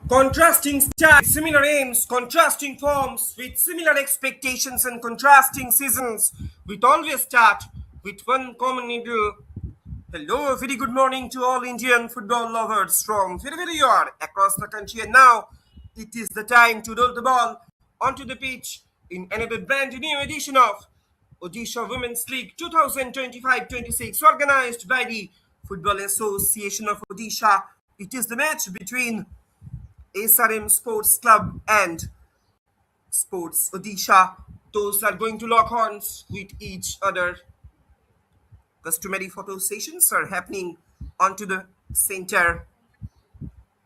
Contrasting styles, similar aims, contrasting forms with similar expectations and contrasting seasons, with always start with one common needle. Hello, very good morning to all Indian football lovers from wherever you are across the country. And now it is the time to roll the ball onto the pitch in another brand new edition of Odisha Women's League 2025-26, organized by the Football Association of Odisha. It is the match between SRM Sports Club and Sports Odisha. Those are going to lock horns with each other. Customary photo sessions are happening onto the center.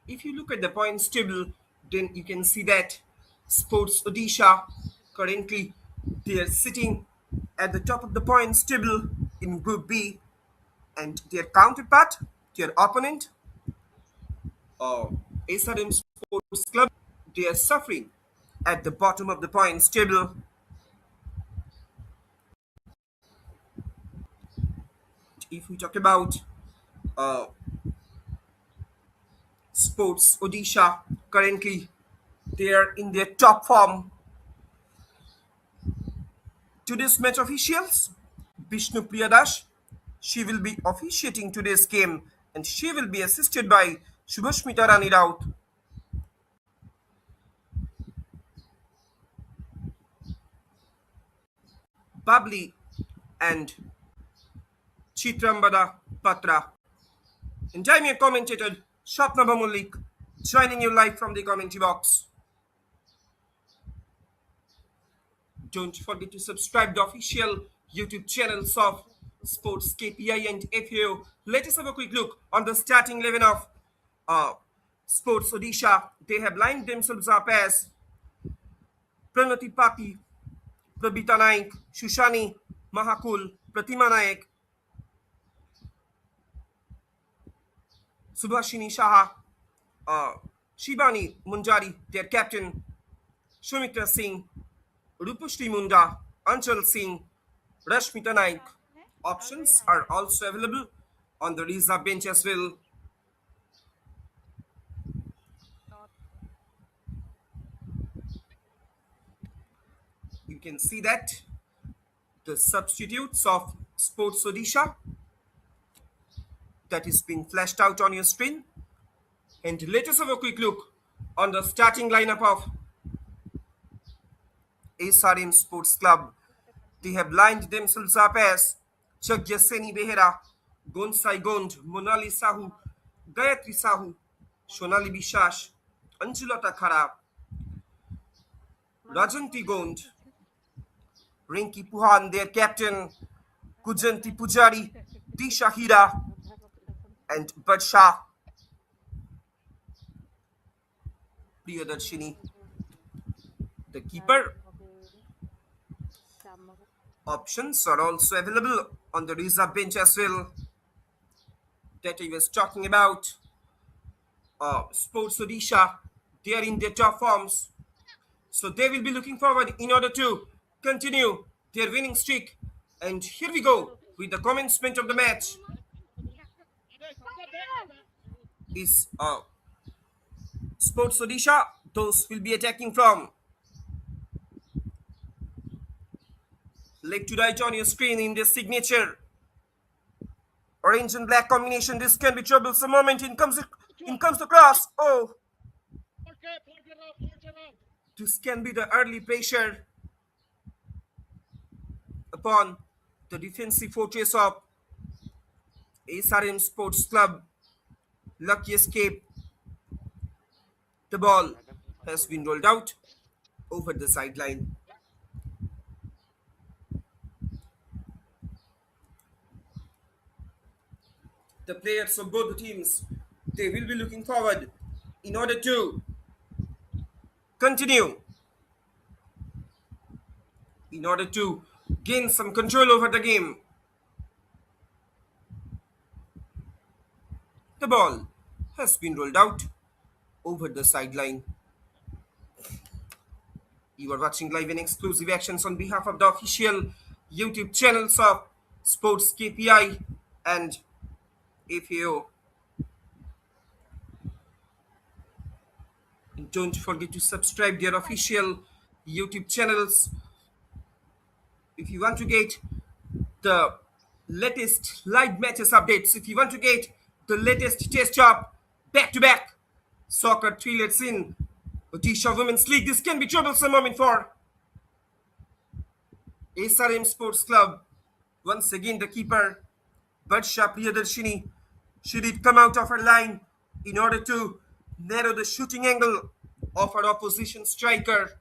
If you look at the points table, then you can see that Sports Odisha currently they are sitting at the top of the points table in Group B, and their counterpart, their opponent, SRM Sports Club, they are suffering at the bottom of the points table. If we talk about uh, Sports Odisha, currently they are in their top form. Today's match officials, Vishnu Priyadash, she will be officiating today's game and she will be assisted by Shubhashmita Rani Raut. Babli and Chitrambada Patra. And I'm your commentator, Shapna Mullik, joining you live from the commentary box. Don't forget to subscribe the official YouTube channels of SportsKPI and FAO. Let us have a quick look on the starting 11 of Sports Odisha. They have lined themselves up as Pranati Pati, Prabita Naik, Shushani Mahakul, Pratima Naik, Subhashini Shaha, Shibani Munjari, their captain, Shumitra Singh, Rupushri Munda, Anchal Singh, Rashmita Naik. Options are also available on the reserve bench as well. You can see that the substitutes of Sports Odisha that is being flashed out on your screen. And let us have a quick look on the starting lineup of SRM Sports Club. They have lined themselves up as Chagyaseni Behera, Gonsai Gond, Monali Sahu, Gayatri Sahu, Shonali Bishash, Anjulata Khara, Rajanti Gond, Rinki Puhan, their captain, Kujanti Pujari, Disha Hira, and Badsha Priyadarshini, the keeper. Options are also available on the reserve bench as well that I was talking about. Sports Odisha, they are in their top forms. So they will be looking forward in order to continue their winning streak. And here we go with the commencement of the match. Is Sports Odisha, those will be attacking from left to right on your screen in this signature orange and black combination. This can be troublesome moment. In comes the cross. Oh, this can be the early pressure upon the defensive fortress of SRM Sports Club. Lucky escape. The ball has been rolled out over the sideline. The players of both the teams, they will be looking forward in order to continue, in order to gain some control over the game. The ball has been rolled out over the sideline. You are watching live and exclusive actions on behalf of the official YouTube channels of SportsKPI, and if you don't forget to subscribe their official YouTube channels if you want to get the latest live matches updates, if you want to get the latest test of back-to-back soccer thrillers in Odisha Women's League. This can be troublesome moment for SRM Sports Club. Once again, the keeper, Barsha Priyadarshini, she did come out of her line in order to narrow the shooting angle of her opposition striker.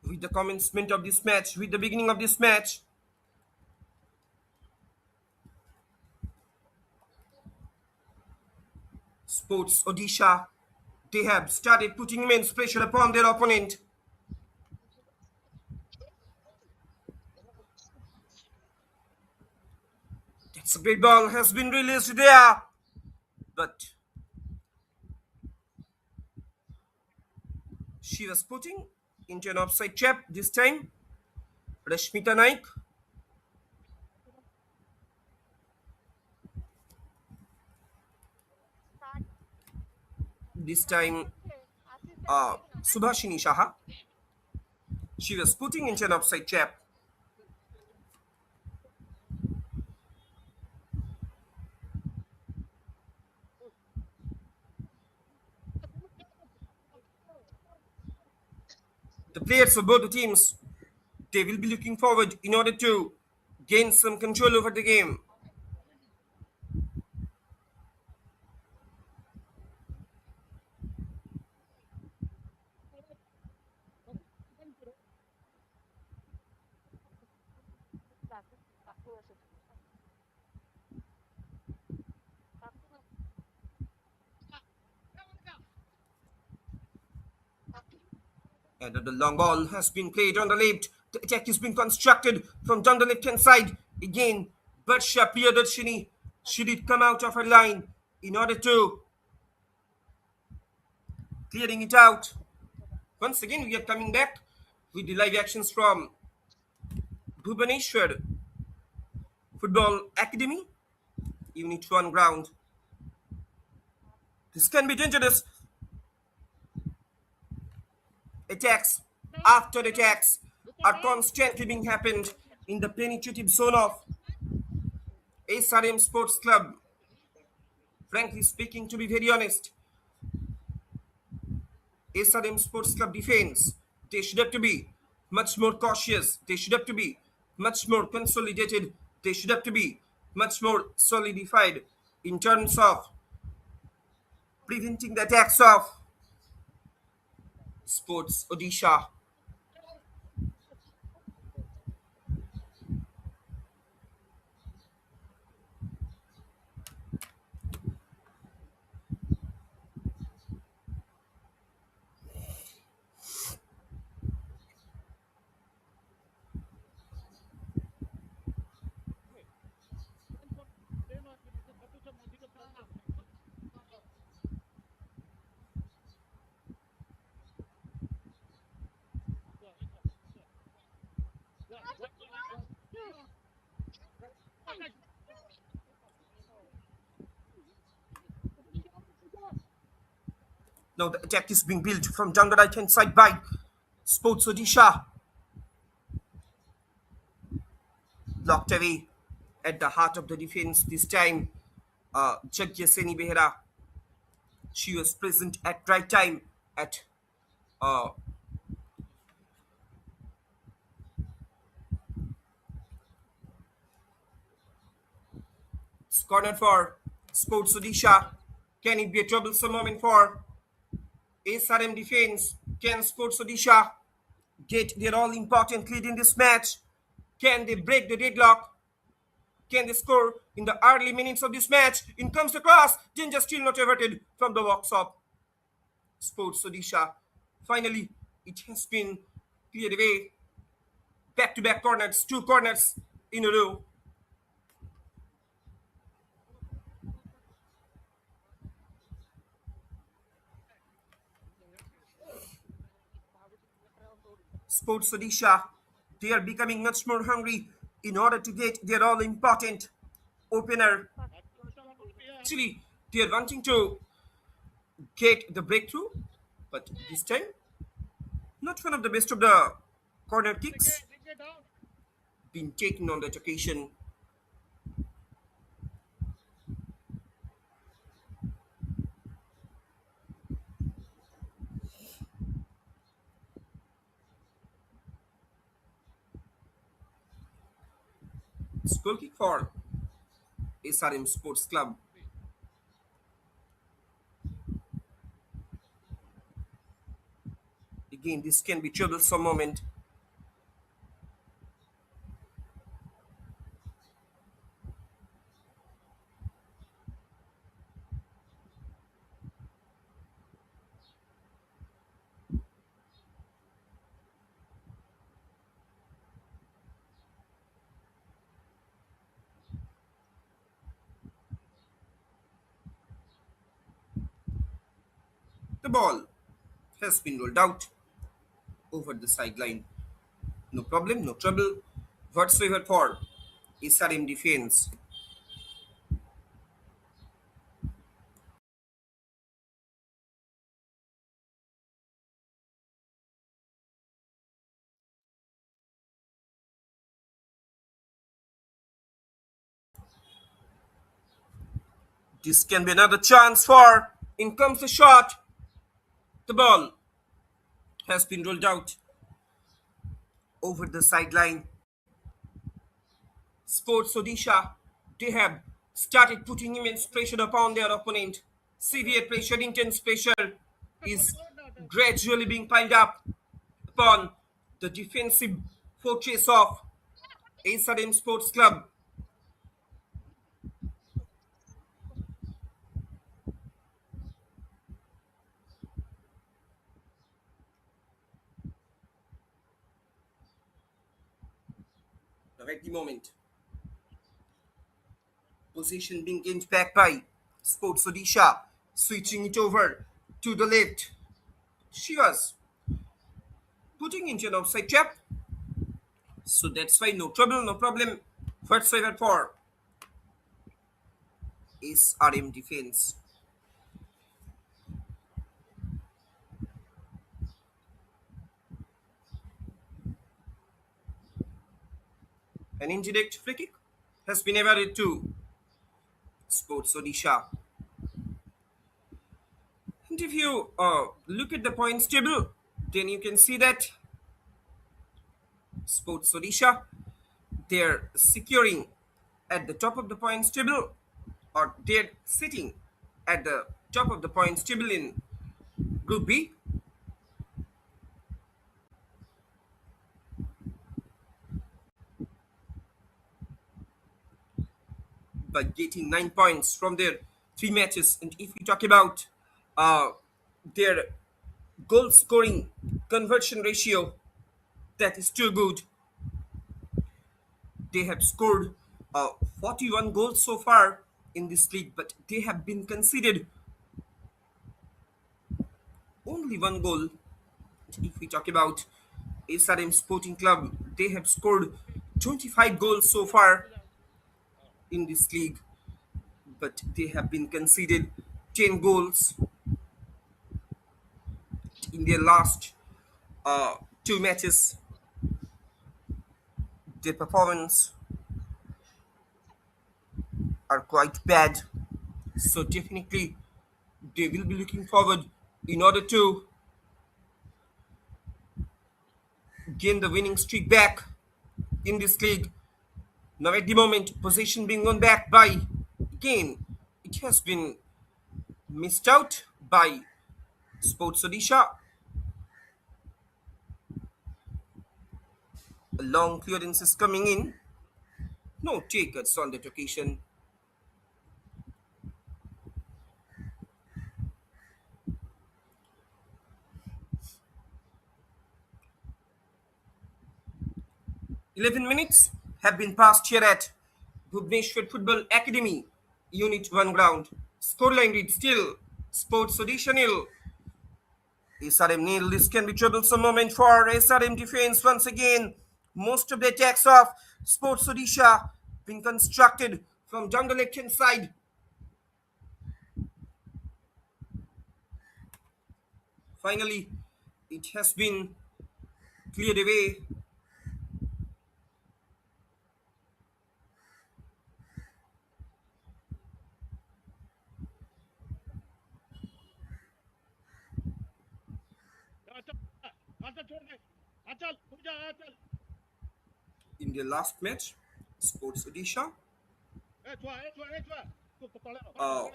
With the commencement of this match, with the beginning of this match, Sports Odisha, they have started putting immense pressure upon their opponent. That's a great ball, has been released there, but she was putting into an offside trap this time. Rashmita Naik. This time, Subhashini Shaha. She was putting into an offside trap. The players of both the teams, they will be looking forward in order to gain some control over the game. And the long ball has been played on the left. The attack is being constructed from down the left-hand side. Again, Barsha Priyadarshini, she did come out of her line in order to clearing it out. Once again, we are coming back with the live actions from Bhubaneswar Football Academy, Unit 1 ground. This can be dangerous. Attacks after attacks are constantly being happened in the penetrative zone of SRM Sports Club. Frankly speaking, to be very honest, SRM Sports Club defense, they should have to be much more cautious. They should have to be much more consolidated. They should have to be much more solidified in terms of preventing the attacks of Sports Odisha. Now the attack is being built from down the right hand side by Sports Odisha. Blocked away at the heart of the defense this time. Jagyaseni Behera. She was present at right time at uh, corner for Sports Odisha. Can it be a troublesome moment for SRM defense? Can Sports Odisha get their all important lead in this match? Can they break the deadlock? Can they score in the early minutes of this match? In comes the cross. Danger still not averted from the box of Sports Odisha. Finally, it has been cleared away. Back to back corners, two corners in a row. Sports Odisha, they are becoming much more hungry in order to get their all important opener. Actually, they are wanting to get the breakthrough, but this time, not one of the best of the corner kicks being taken on that occasion. It's goal kick for SRM Sports Club. Again, this can be troublesome moment. The ball has been rolled out over the sideline. No problem, no trouble whatsoever for SRM defense. This can be another chance for. In comes the shot. The ball has been rolled out over the sideline. Sports Odisha, they have started putting immense pressure upon their opponent. Severe pressure, intense pressure is gradually being piled up upon the defensive fortress of SRM Sports Club. Now at the moment, possession being gained back by Sports Odisha, switching it over to the left. She was putting into an offside trap, so that's why no trouble, no problem whatsoever for SRM defense. An indirect free kick has been awarded to Sports Odisha. And if you look at the points table, then you can see that Sports Odisha, they're securing at the top of the points table, or they're sitting at the top of the points table in Group B by getting 9 points from their 3 matches. And if we talk about uh, their goal scoring conversion ratio, that is too good. They have scored 41 goals so far in this league, but they have been conceded only one goal. If we talk about SRM Sporting Club, they have scored 25 goals so far in this league, but they have been conceded 10 goals in their last 2 matches. Their performance are quite bad, so definitely they will be looking forward in order to gain the winning streak back in this league. Now, at the moment, possession being won back by, again, it has been missed out by Sports Odisha. A long clearance is coming in. No takers on that occasion. 11 minutes have been passed here at Bhubaneswar Football Academy, Unit 1 ground. Scoreline reads still Sports Odisha nil, SRM nil. This can be troublesome moment for SRM defense once again. Most of the attacks of Sports Odisha being constructed from down the left hand side. Finally, it has been cleared away. In their last match, Sports Odisha, uh,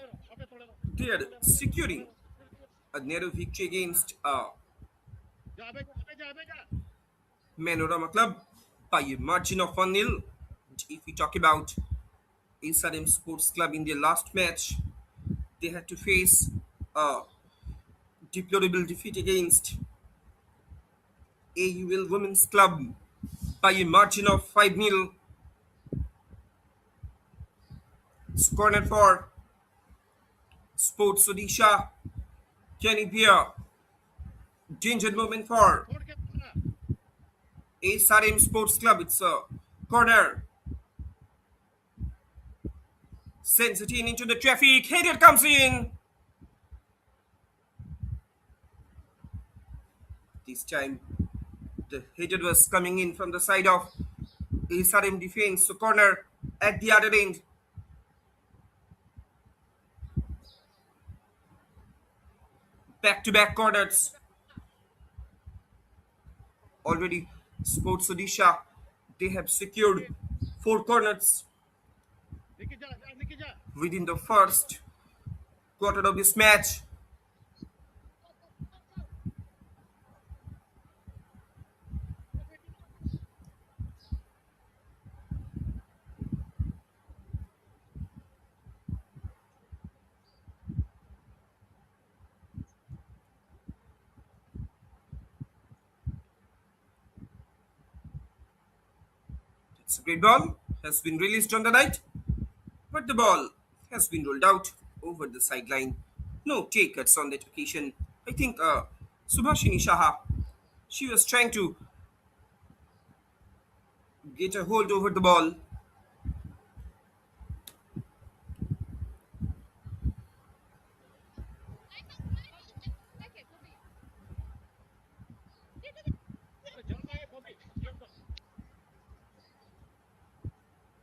they are securing a narrow victory against Manorama Club by a margin of 1-0. If we talk about SRM Sports Club in their last match, they had to face a deplorable defeat against AUL Women's Club by a margin of 5-0. Corner for Sports Odisha. Can it be a danger moment for SRM Sports Club? It's a corner. Sends it in into the traffic. Header comes in. This time, the header was coming in from the side of SRM defense. So corner at the other end. Back-to-back corners. Already, Sports Odisha, they have secured 4 corners within the first quarter of this match. It's a great ball, has been released on the right, but the ball has been rolled out over the sideline. No take cuts on that occasion. I think Subhashini Shaha, she was trying to get a hold over the ball.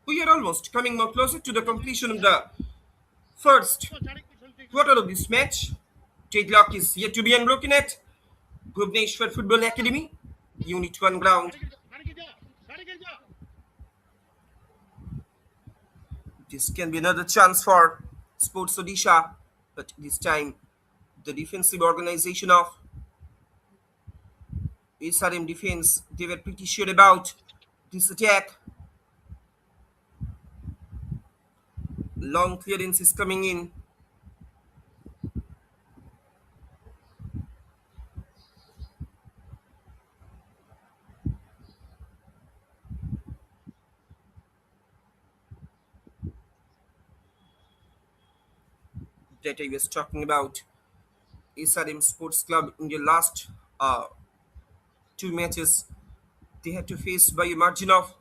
We are almost coming now closer to the completion of the first quarter of this match. Deadlock is yet to be unbroken at Bhubaneswar Football Academy, Unit 1 ground. This can be another chance for Sports Odisha, but this time the defensive organization of SRM defense, they were pretty sure about this attack. Long clearance is coming in. That I was talking about. SRM Sports Club in their last 2 matches, they had to face by a margin of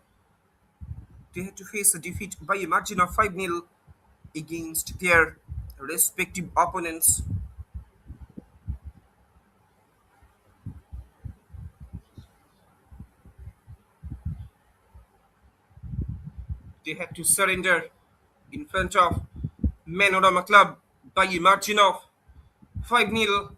they had to face a defeat by a margin of 5-0 against their respective opponents. They had to surrender in front of Manorama Club by a margin of 5-0.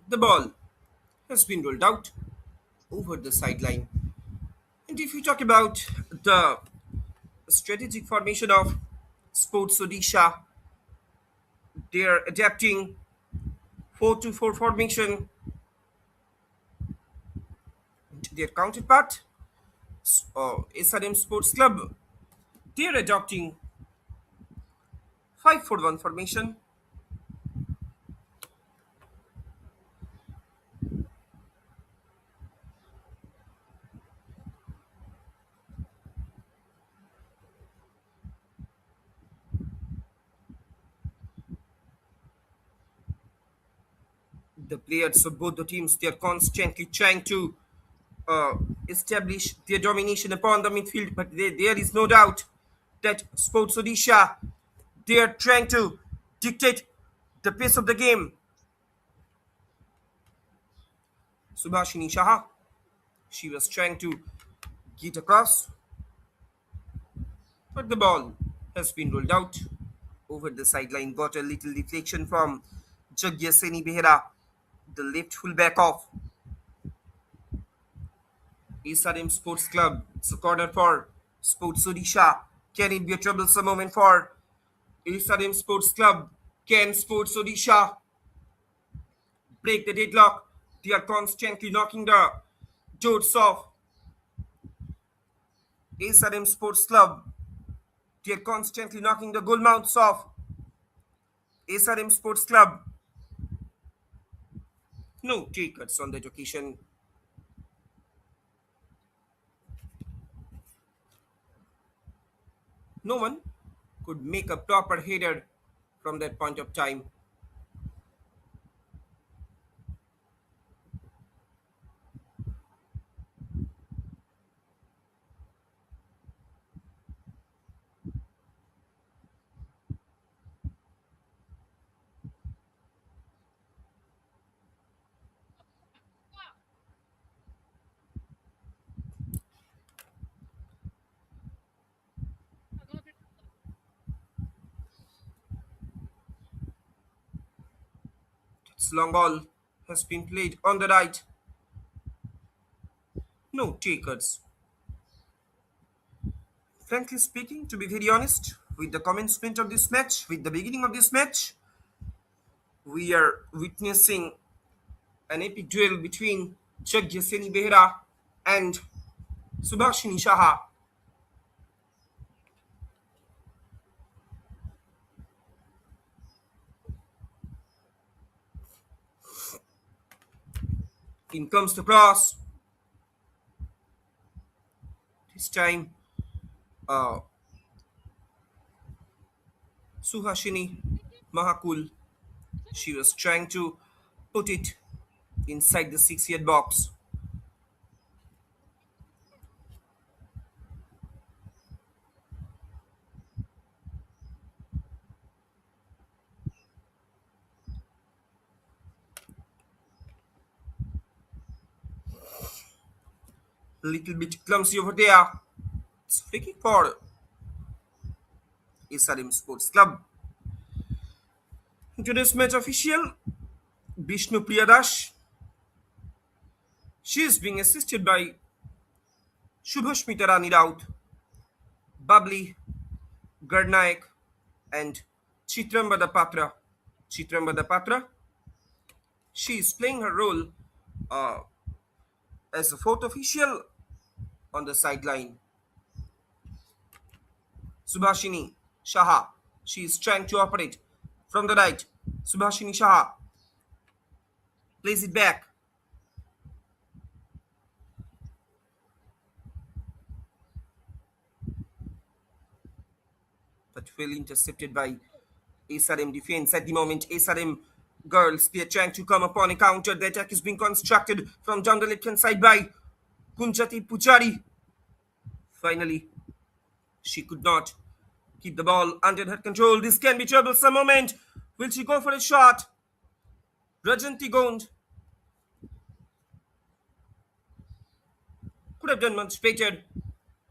The ball has been rolled out over the sideline. And if you talk about the strategic formation of Sports Odisha, they are adapting 4-2-4 formation. Their counterpart, SRM Sports Club, they are adopting 5-4-1 formation. The players of both the teams, they are constantly trying to uh, establish their domination upon the midfield, but there is no doubt that Sports Odisha, they are trying to dictate the pace of the game. Subhashini Shaha, she was trying to get across, but the ball has been rolled out over the sideline. Got a little deflection from Jagyaseni Behera, the left fullback of SRM Sports Club. It's a corner for Sports Odisha. Can it be a troublesome moment for SRM Sports Club? Can Sports Odisha break the deadlock? They are constantly knocking the doors off SRM Sports Club. They are constantly knocking the goal mounts off SRM Sports Club. No takers on that occasion. No one could make a proper header from that point of time. Its long ball has been played on the right. No takers. Frankly speaking, to be very honest, with the commencement of this match, with the beginning of this match, we are witnessing an epic duel between Jagyaseni Behera and Subhashini Shaha. In comes the cross. This time, uh, Suhashini Mahakul, she was trying to put it inside the 6 yard box. Little bit clumsy over there. It's free kick for SRM Sports Club. Today's match official, Vishnu Priyadash. She is being assisted by Shubhashmita Rani Raut, Babli Garnaik, and Chitrambada Patra. Chitrambada Patra, she is playing her role uh, as a fourth official on the sideline. Subhashini Shaha, she is trying to operate from the right. Subhashini Shaha plays it back, but well intercepted by SRM defense. At the moment, SRM girls, they are trying to come upon a counter. The attack is being constructed from down the left hand side by Kunjati Puchari. Finally, she could not keep the ball under her control. This can be troublesome moment. Will she go for a shot? Rajanti Gond could have done much better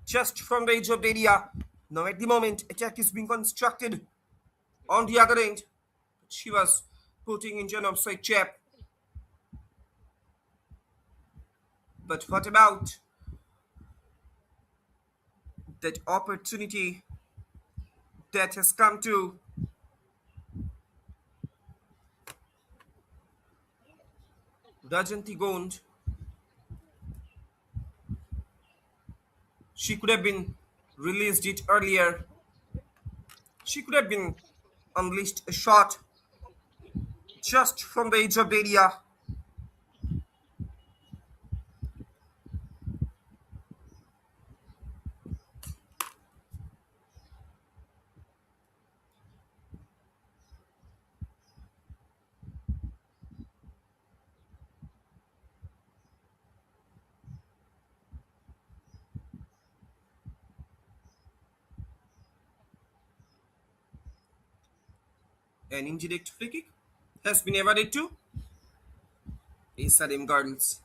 just from the edge of the area. Now at the moment, attack is being constructed on the other end. She was putting in an offside trap. But what about that opportunity that has come to Rajanti Gond? She could have been released it earlier. She could have been unleashed a shot just from the edge of the area. An indirect free kick has been awarded to SRM girls.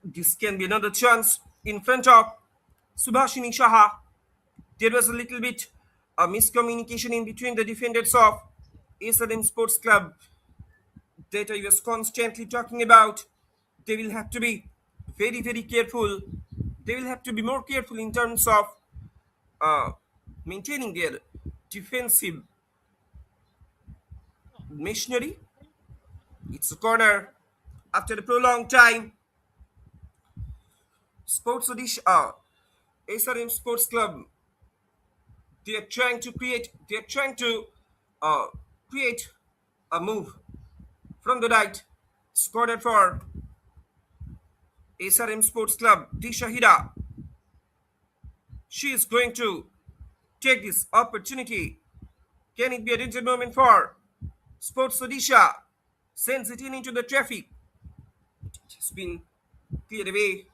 This can be another chance in front of Subhashini Shaha. There was a little bit a miscommunication in between the defenders of SRM Sports Club that I was constantly talking about. They will have to be very, very careful. They will have to be more careful in terms of uh, maintaining their defensive machinery. It's a corner after a prolonged time. Sports Odisha, SRM Sports Club, they are trying to uh, create a move from the right. Scored for SRM Sports Club, Disha Hira. She is going to take this opportunity. Can it be a danger moment for Sports Odisha? Sends it in into the traffic. It has been cleared away.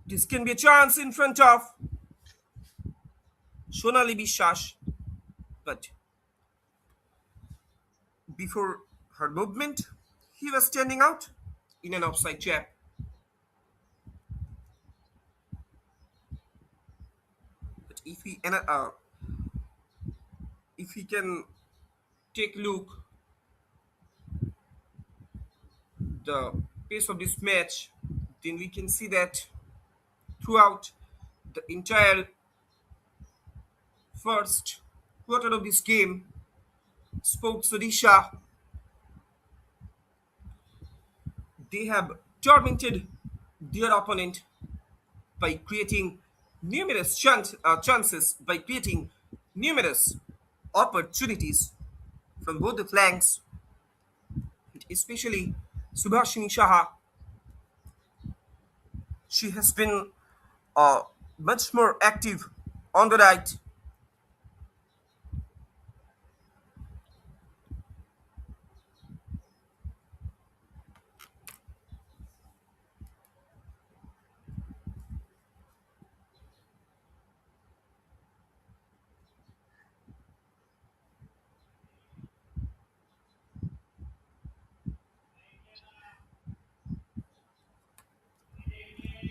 This can be a chance in front of Shonali Bishash. But before her movement, he was standing out in an offside trap. But if he can take a look the pace of this match, then we can see that throughout the entire first quarter of this game, Sports Odisha, they have tormented their opponent by creating chances, by creating numerous opportunities from both the flanks, especially Subhashini Shaha. She has been uh, much more active on the right.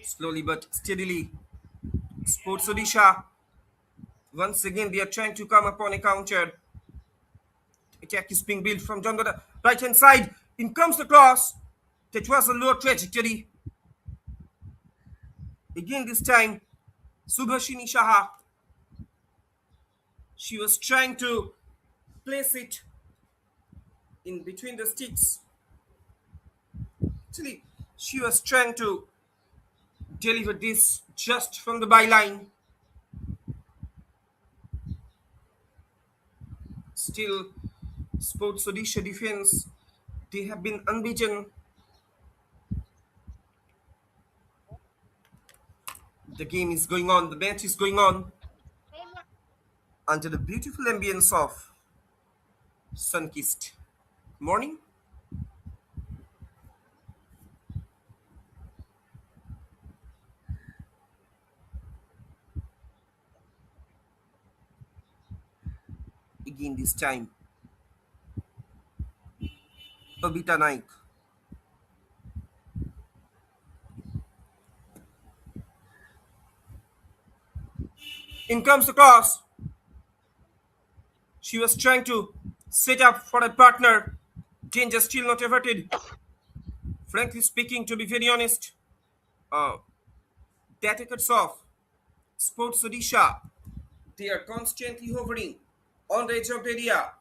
Slowly but steadily, Sports Odisha, once again, they are trying to come upon a counter. Attack is being built from John the right hand side. In comes the cross. That was a low trajectory. Again, this time, Subhashini Shaha. She was trying to place it in between the sticks. Actually, she was trying to deliver this just from the byline. Still, Sports Odisha defense, they have been unbeaten. The game is going on, the match is going on under the beautiful ambience of sun-kissed morning. Again, this time, Babita Naik. In comes the cross. She was trying to set up for a partner. Danger still not averted. Frankly speaking, to be very honest, uh, that it cuts off. Sports Odisha, they are constantly hovering on the edge of the area.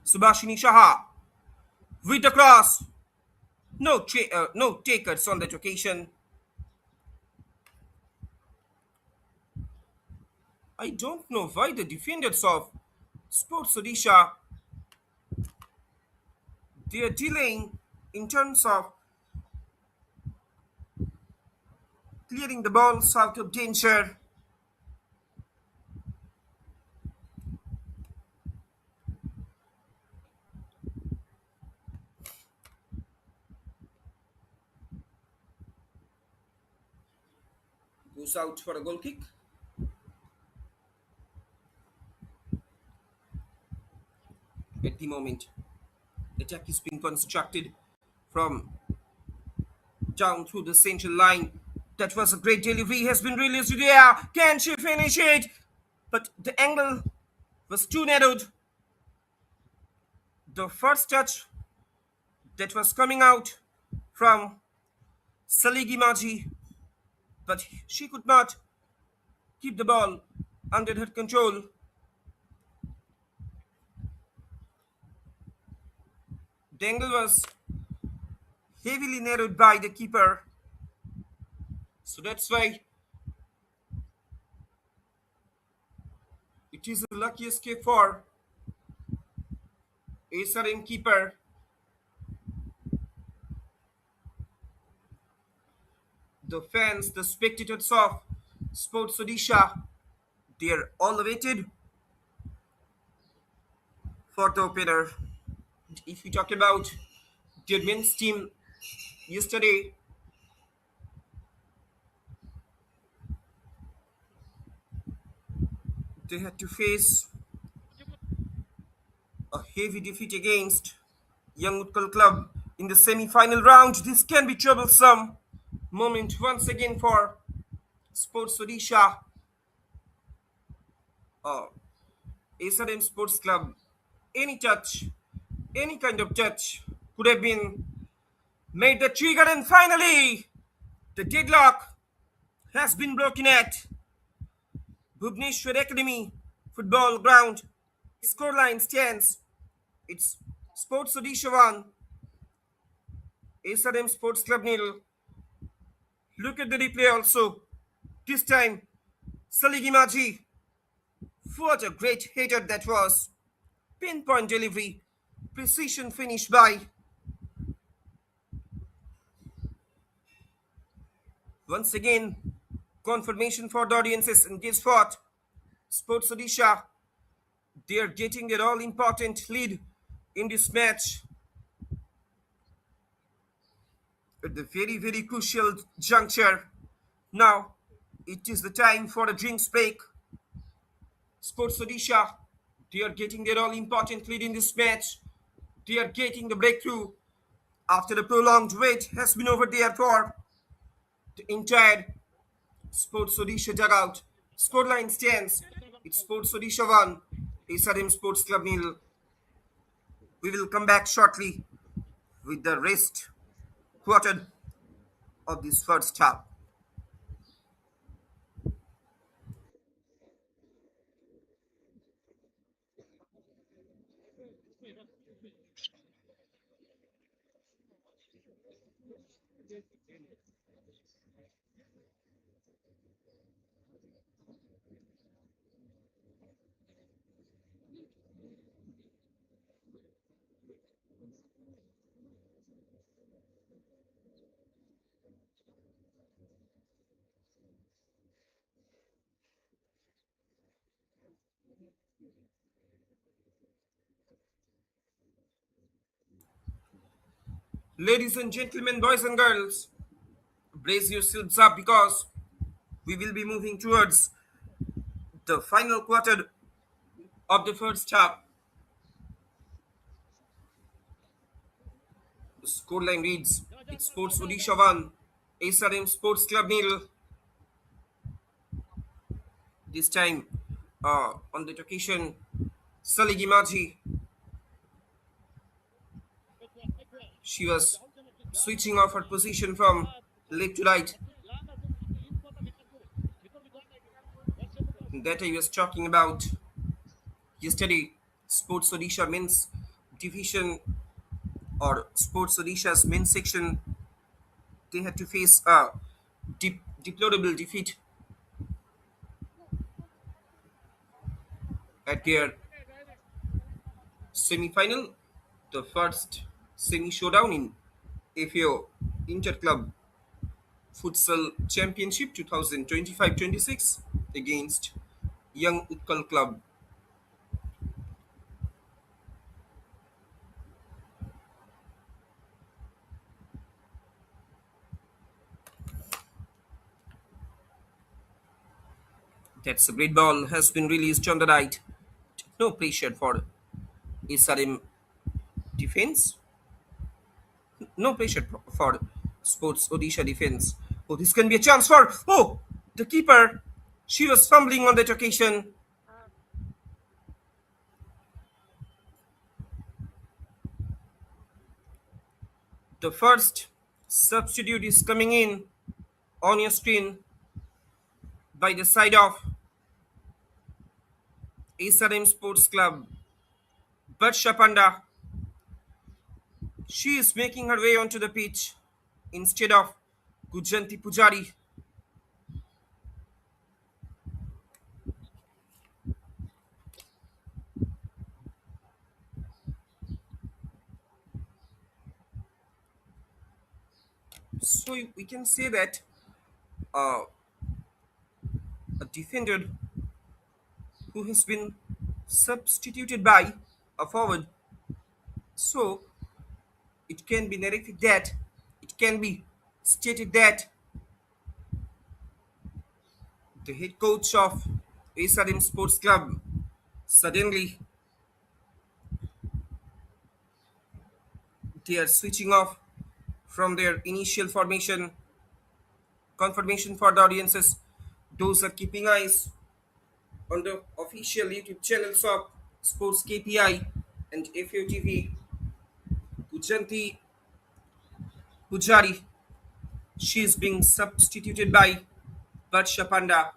Subhashini Shaha with the cross. No takers on that occasion. I don't know why the defenders of Sports Odisha, they are delaying in terms of clearing the balls out of danger. goes out for a goal kick. At the moment, attack is being constructed from down through the central line. That was a great delivery. Has been released to the air. Can she finish it? But the angle was too narrowed. The first touch that was coming out from Saligi Maji, but she could not keep the ball under her control. The angle was heavily narrowed by the keeper, so that's why it is a lucky escape for SRM keeper. The fans, the spectators of Sports Odisha, they are all waited for the opener. If we talk about the men's team yesterday, they had to face a heavy defeat against Young Utkal Club in the semi-final round. This can be troublesome moment once again for Sports Odisha. Uh, SRM Sports Club. Any touch, any kind of touch could have been made the trigger, and finally the deadlock has been broken at Bhubaneswar Academy football ground. Scoreline stands. It's Sports Odisha 1, SRM Sports Club nil. Look at the replay also. This time, Saligi Maji. What a great header that was. Pinpoint delivery. Precision finish by. Once again, confirmation for the audiences, and guess what? Sports Odisha, they are getting their all important lead in this match at the very crucial juncture. Now, it is the time for a drinks break. Sports Odisha, they are getting their all important lead in this match. They are getting the breakthrough after the prolonged wait has been over there for the entire Sports Odisha dugout. Scoreline stands. It's Sports Odisha 1, SRM Sports Club nil. We will come back shortly with the rest quarter of this first half. Ladies and gentlemen, boys and girls, brace yourselves up because we will be moving towards the final quarter of the first half. The scoreline reads, it's Sports Odisha 1, SRM Sports Club nil. This time, on that occasion, Saligi Maji, she was switching off her position from left to right. That I was talking about yesterday. Sports Odisha men's division or Sports Odisha's men's section, they had to face a deplorable defeat at their semi-final, the first semi-showdown in FAO Inter-Club Futsal Championship 2025-26 against Young Utkal Club. That's a great ball has been released on the right. No pressure for SRM defense. No pressure for Sports Odisha defense. Oh, this can be a chance for. Oh, the keeper. She was fumbling on that occasion. The first substitute is coming in on your screen by the side of SRM Sports Club. Barsha Panda. She is making her way onto the pitch instead of Gujanti Pujari. So we can say that uh, a defender who has been substituted by a forward. So it can be narrated that, it can be stated that the head coach of SRM Sports Club suddenly they are switching off from their initial formation. Confirmation for the audiences. Those are keeping eyes on the official YouTube channels of Sports KPI and FUTV. Gujanti Pujari, she is being substituted by Barsha Panda.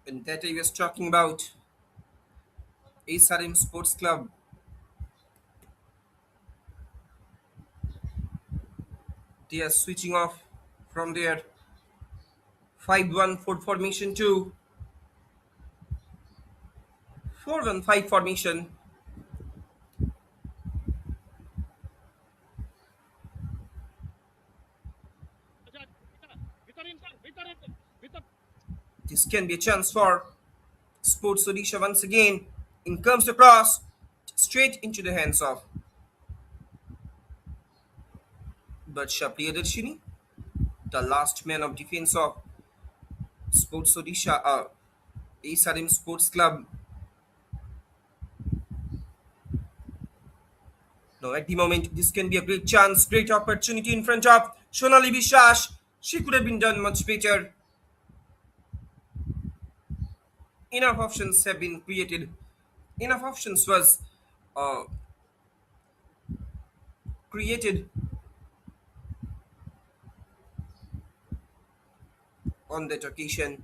And that I was talking about SRM Sports Club. They are switching off from their 5-1-4 formation to 4-1-5 formation. This can be a chance for Sports Odisha once again. In comes the cross, straight into the hands of Barsha Priyadarshini, the last man of defense of Sports Odisha, SRM Sports Club. Now, at the moment, this can be a great chance, great opportunity in front of Shonali Bishash. She could have been done much better. Enough options have been created. Enough options was uh, created on that occasion.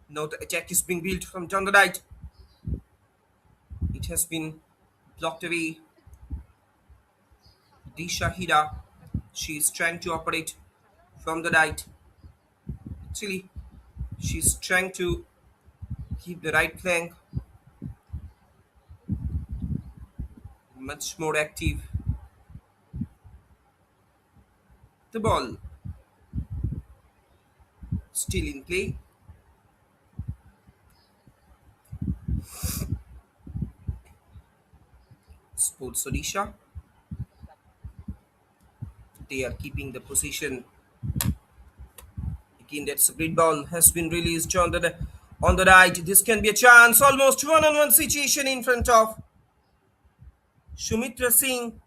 Now the attack is being built from down the right. It has been blocked away. Disha Hida, she is trying to operate from the right. Actually, she's trying to keep the right flank much more active. The ball still in play. Sports Odisha. They are keeping the position. Again, that great ball has been released on the right. This can be a chance. Almost one-on-one situation in front of Shumitra Singh.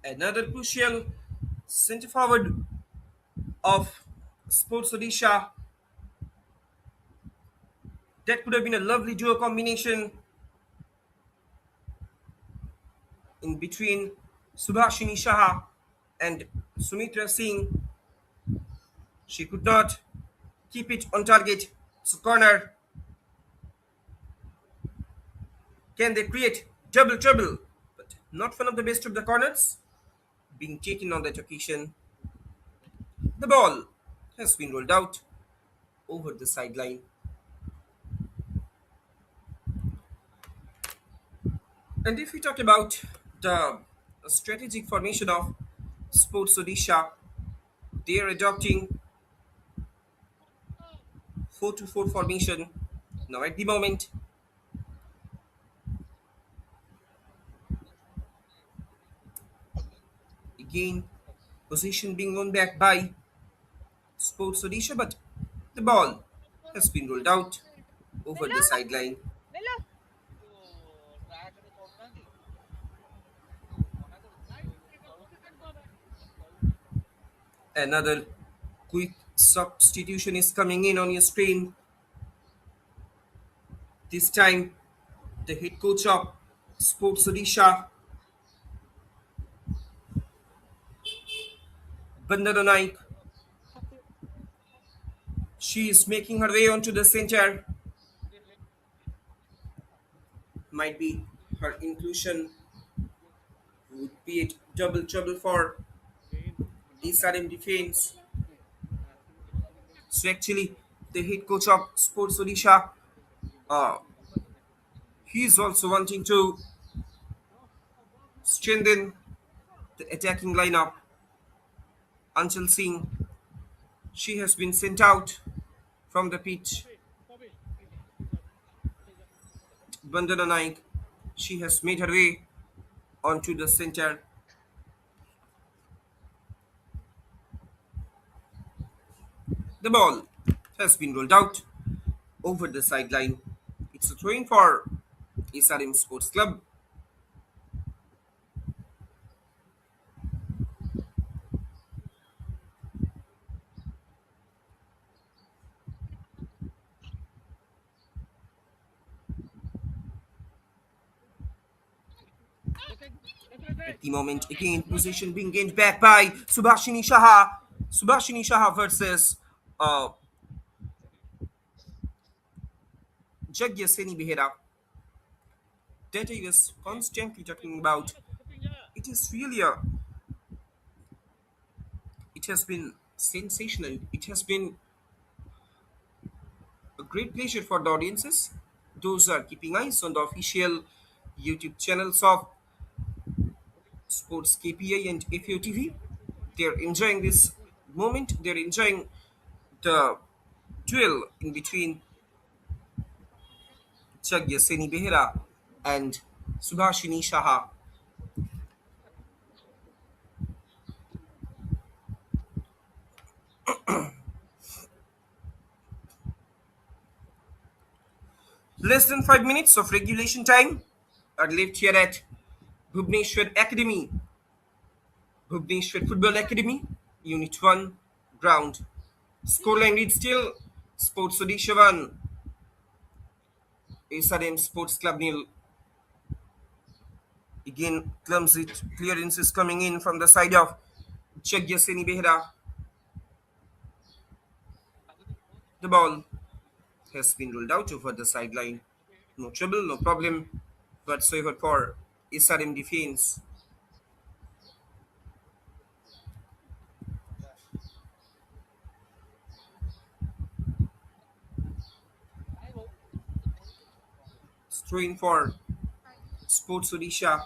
Another crucial centre forward of Sports Odisha. That could have been a lovely duo combination in between Subhashini Shaha and Sumitra Singh. She could not keep it on target. So corner. Can they create double trouble? But not one of the best of the corners being taken on that occasion. The ball has been rolled out. over the sideline. And if we talk about the strategic formation of Sports Odisha, they are adopting 4-4 formation. Now at the moment, again, position being won back by Sports Odisha, but the ball has been rolled out over the sideline. Another quick substitution is coming in on your screen. This time, the head coach of Sports Odisha, Bandana Naik, she is making her way onto the center. Might be her inclusion would be a double trouble for SRM defense. So actually, the head coach of Sports Odisha, uh, he is also wanting to strengthen the attacking lineup. Anchal Singh, she has been sent out from the pitch. Bandana Naik, she has made her way onto the center. The ball has been rolled out over the sideline. It's a throw-in for SRM Sports Club. At the moment, again, position being gained back by Subhashini Shaha. Subhashini Shaha versus uh, Jagya Seni Behera. That I was constantly talking about. It is really it has been sensational. It has been a great pleasure for the audiences. Those are keeping eyes on the official YouTube channels of Sports KPI and FOTV. They're enjoying this moment. They're enjoying the duel in between Jagya Seni Behera and Subhashini Shaha. Less than 5 minutes of regulation time are left here at Bhubaneswar Academy, Bhubaneswar Football Academy, Unit 1, ground. Scoreline reads still Sports Odisha 1, SRM Sports Club nil. Again, clumsy clearance is coming in from the side of Jagya Seni Behera. The ball has been rolled out over the sideline. No trouble, no problem whatsoever for SRM defense. Throwing for Sports Odisha.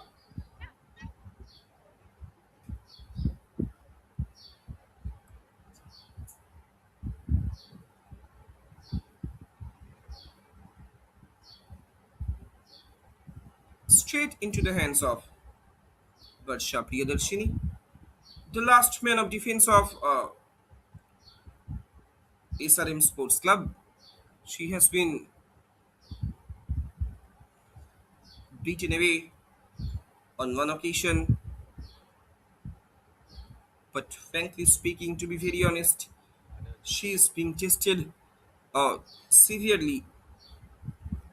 Straight into the hands of Varsha Priyadarshini, the last man of defense of SRM Sports Club. She has been beaten away on one occasion, but frankly speaking, to be very honest, she is being tested severely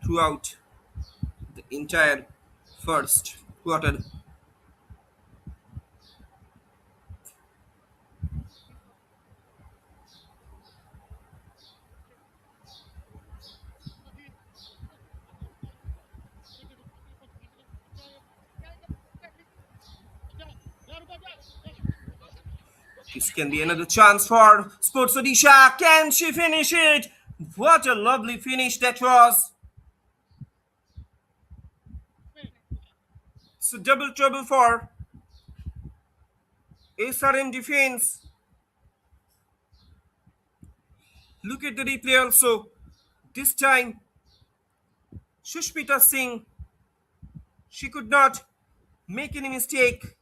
throughout the entire first quarter. This can be another chance for Sports Odisha. Can she finish it? What a lovely finish that was. It's a double trouble for SRM defense. Look at the replay also. This time, Shushmita Singh, she could not make any mistake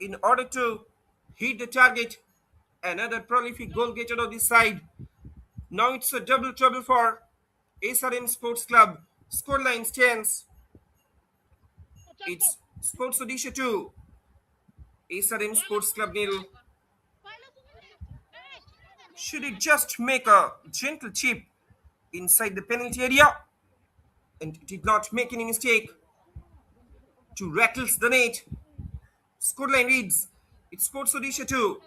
in order to hit the target. Another prolific goal getter on this side. Now it's a double trouble for SRM Sports Club. Scoreline stands. It's Sports Odisha 2, SRM Sports Club nil. Should it just make a gentle chip inside the penalty area and did not make any mistake to rattles the net. Scoreline reads, it's Sports Odisha 2,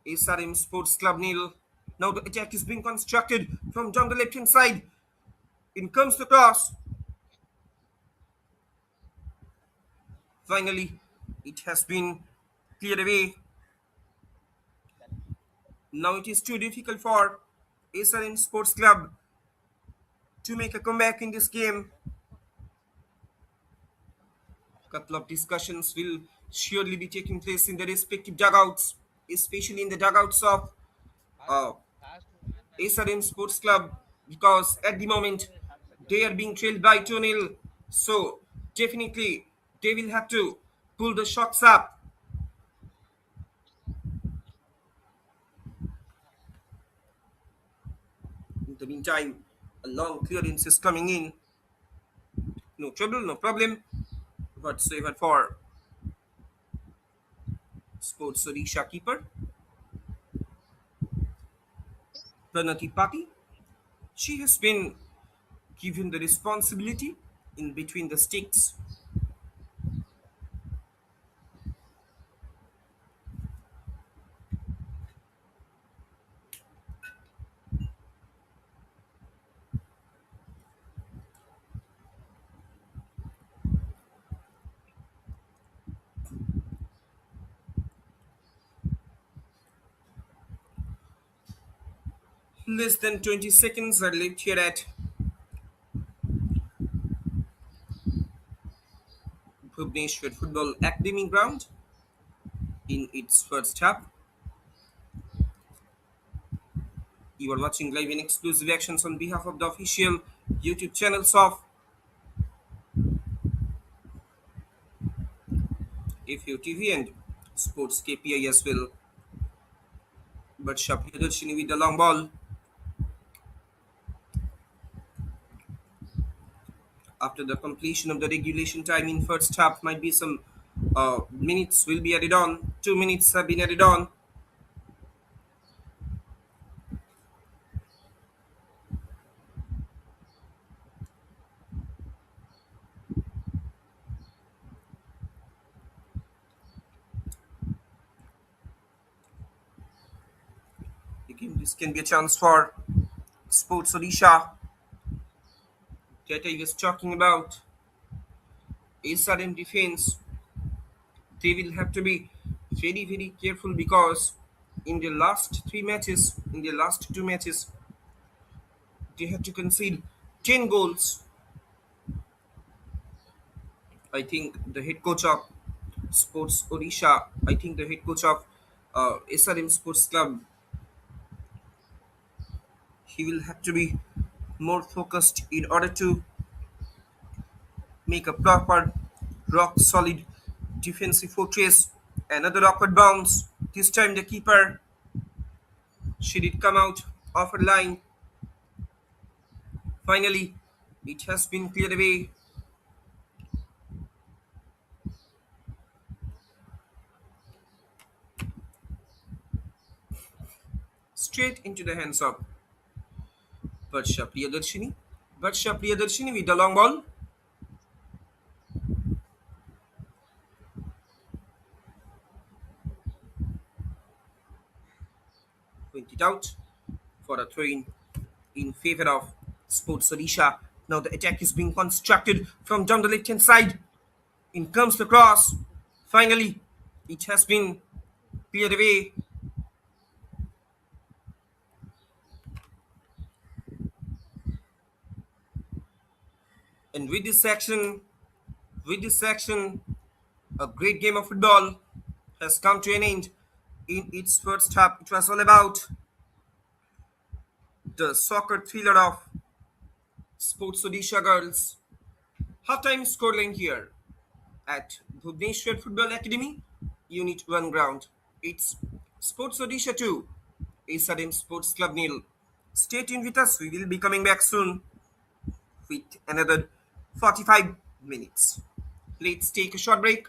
SRM Sports Club nil. Now the attack is being constructed from down the left hand side. In comes the cross. Finally, it has been cleared away. Now it is too difficult for SRM Sports Club to make a comeback in this game. A couple of discussions will surely be taking place in the respective dugouts, especially in the dugouts of uh, SRM Sports Club, because at the moment they are being trailed by 2-0. So definitely they will have to pull the shots up. In the meantime, a long clearance is coming in. No trouble, no problem whatsoever for Sports Odisha keeper Pranati Pati. She has been given the responsibility in between the sticks. Less than 20 seconds are left here at Bhubaneswar Football Academy ground in its first half. You are watching live and exclusive actions on behalf of the official YouTube channels of FUTV and Sports KPI as well. But Shapriyadarshini with the long ball. After the completion of the regulation time in first half, might be some minutes will be added on. 2 minutes have been added on. Again, this can be a chance for Sports Odisha that I was talking about. SRM defense, they will have to be very, very careful because in the last three matches, in the last two matches, they had to concede 10 goals. I think the head coach of Sports Odisha, I think the head coach of SRM Sports Club, he will have to be more focused in order to make a proper rock solid defensive fortress. Another awkward bounce. This time the keeper, she did come out of her line. Finally, it has been cleared away. Straight into the hands of Varsha Priyadarshini. Varsha Priyadarshini with the long ball. Pointed out for a throw in favor of Sports Odisha. Now the attack is being constructed from down the left hand side. In comes the cross. Finally, It has been cleared away, and with this section, a great game of football has come to an end. In its first half, it was all about the soccer thriller of Sports Odisha girls. Halftime scoreline here at Bhubaneswar Football Academy, Unit 1 ground. It's Sports Odisha 2, SRM Sports Club nil. Stay tuned with us. We will be coming back soon with another 45 minutes. Let's take a short break.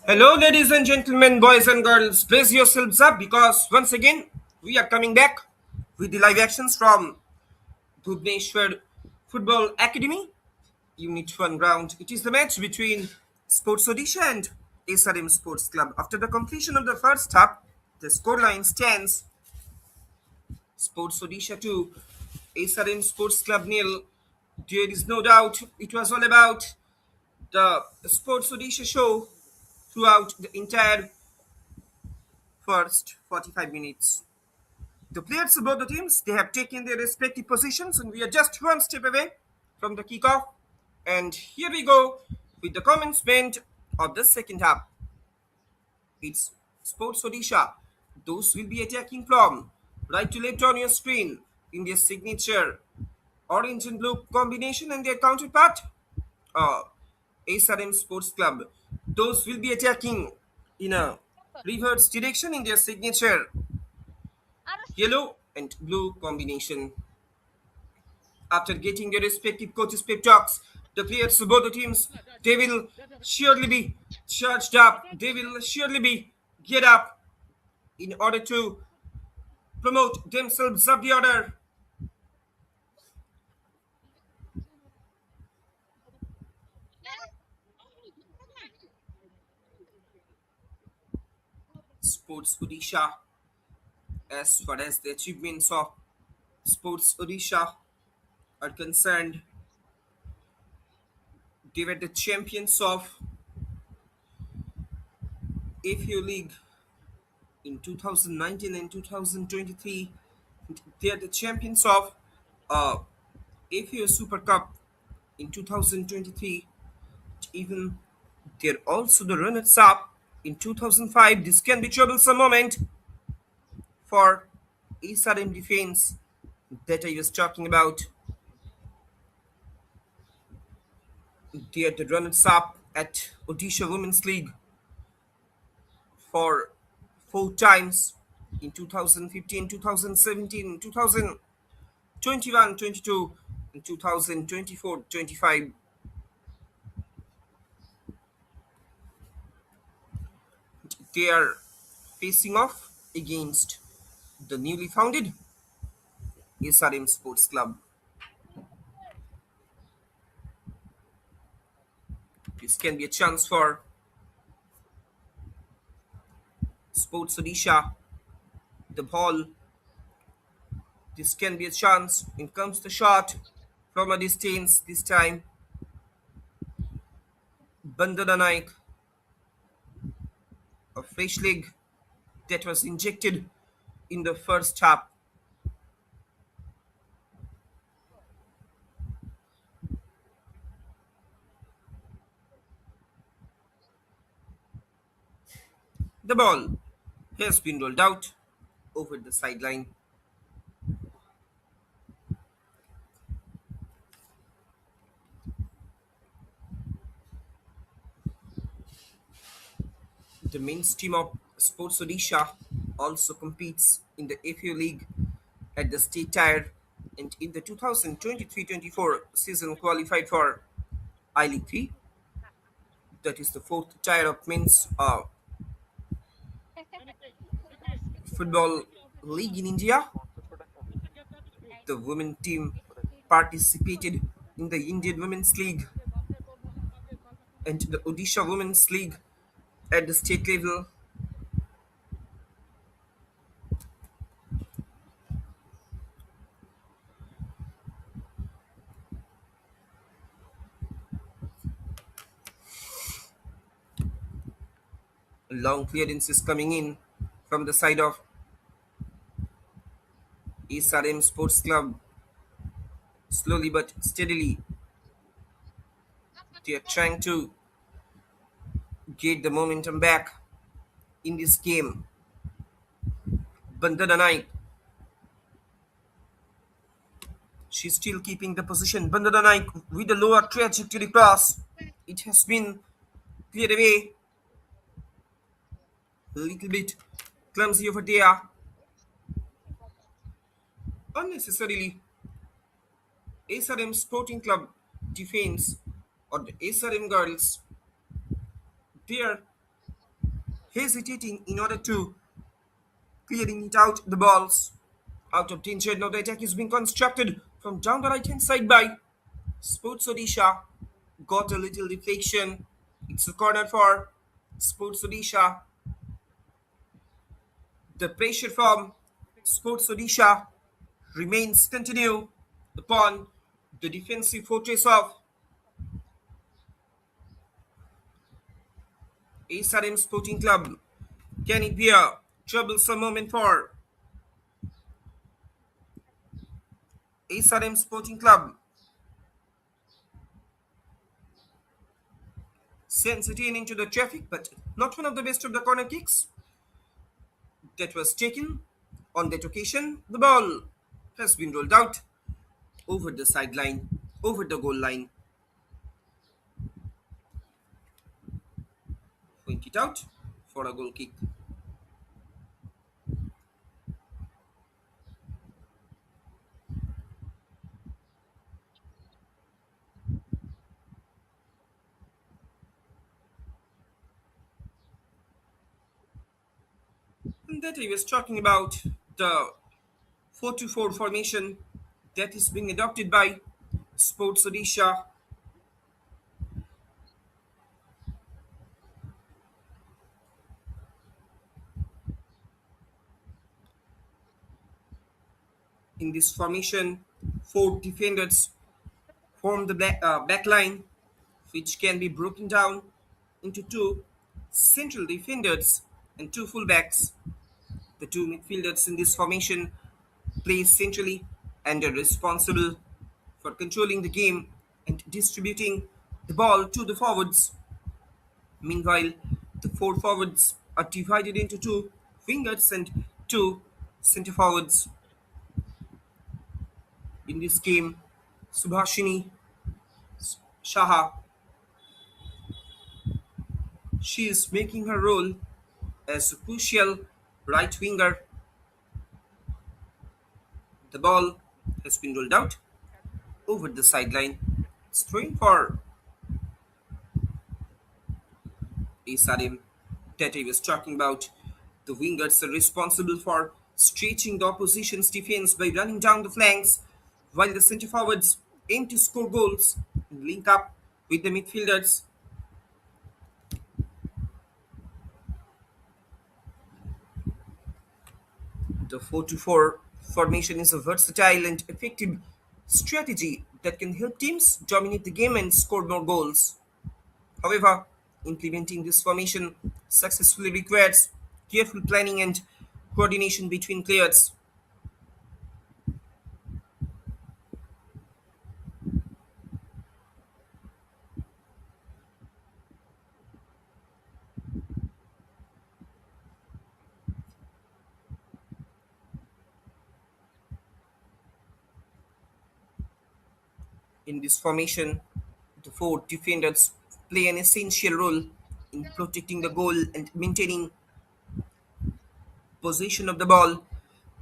Hello, ladies and gentlemen, boys and girls. Brace yourselves up because once again we are coming back with the live actions from Bhubaneswar Football Academy, Unit 1 ground. It is the match between Sports Odisha and SRM Sports Club. After the completion of the first half, the scoreline stands Sports Odisha 2, SRM Sports Club nil. There is no doubt it was all about the Sports Odisha show throughout the entire first 45 minutes. The players of both the teams they have taken their respective positions, and we are just one step away from the kickoff. And here we go with the commencement of the second half. It's Sports Odisha. Those will be attacking from right to left on your screen in their signature orange and blue combination, and their counterpart, uh, SRM Sports Club. Those will be attacking in a reverse direction in their signature yellow and blue combination. After getting their respective coaches' pep talks, the players of both the teams they will surely be charged up. They will surely be get up in order to promote themselves up the order. Sports Odisha, as far as the achievements of Sports Odisha are concerned, they were the champions of AFU League in 2019 and 2023. They are the champions of uh, AFU Super Cup in 2023. Even they're also the runners up in 2005. This can be troublesome moment for SRM defense that I was talking about. They are the runners up at Odisha Women's League for four times in 2015, 2017, 2021, 22, and 2024, 25. They are facing off against the newly founded SRM Sports Club. This can be a chance for Sports Odisha. The ball, this can be a chance. In comes the shot from a distance this time. Bandana Naik, a fresh leg that was injected in the first half. The ball has been rolled out over the sideline. The men's team of Sports Odisha also competes in the AFU League at the state tier, and in the 2023-24 season qualified for I League 3, that is the fourth tier of men's football league in India. The women team participated in the Indian Women's League and the Odisha Women's League at the state level. Long clearance is coming in from the side of SRM Sports Club. Slowly but steadily, they are trying to get the momentum back in this game. Bandana Naik, she's still keeping the position. Bandana Naik with a lower trajectory cross. It has been cleared away a little bit clumsy over there. Unnecessarily, SRM Sporting Club defense or the SRM girls, there. hesitating in order to clearing it out the balls. Out of danger, now the attack is being constructed from down the right hand side by Sports Odisha. Got a little deflection. It's a corner for Sports Odisha. The pressure from Sports Odisha remains continue upon the defensive fortress of SRM Sporting Club. Can it be a troublesome moment for SRM Sporting Club? Sends it in into the traffic, but not one of the best of the corner kicks that was taken on that occasion. The ball has been rolled out over the sideline, over the goal line. Point it out for a goal kick. And that I was talking about the 4-2-4 formation that is being adopted by Sports Odisha. In this formation, four defenders form the back line, which can be broken down into two central defenders and two fullbacks. The two midfielders in this formation play centrally and are responsible for controlling the game and distributing the ball to the forwards. Meanwhile, the four forwards are divided into two wingers and two centre forwards. In this game, Subhashini Shaha, she is making her role as a crucial right winger. The ball has been rolled out over the sideline. It's throwing for SRM that I was talking about. The wingers are responsible for stretching the opposition's defense by running down the flanks, while the centre forwards aim to score goals and link up with the midfielders. The 4-4 formation is a versatile and effective strategy that can help teams dominate the game and score more goals. However, implementing this formation successfully requires careful planning and coordination between players. In this formation, the four defenders play an essential role in protecting the goal and maintaining possession of the ball.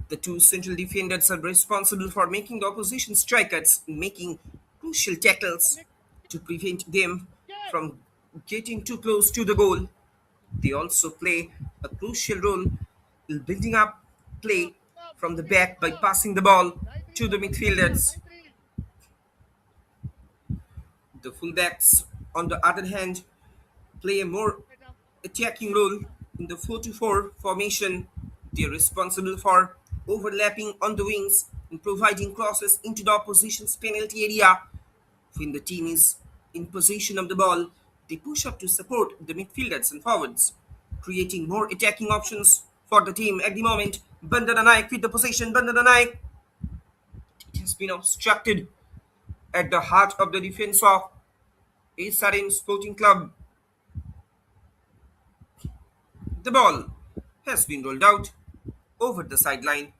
The two central defenders are responsible for making the opposition strikers making crucial tackles to prevent them from getting too close to the goal. They also play a crucial role in building up play from the back by passing the ball to the midfielders. The fullbacks, on the other hand, play a more attacking role in the 4-4 formation. They are responsible for overlapping on the wings and providing crosses into the opposition's penalty area. When the team is in possession of the ball, they push up to support the midfielders and forwards, creating more attacking options for the team at the moment. Bandana Naik with the possession. Bandana Naik, it has been obstructed at the heart of the defense of SRM Sporting Club. The ball has been rolled out over the sideline.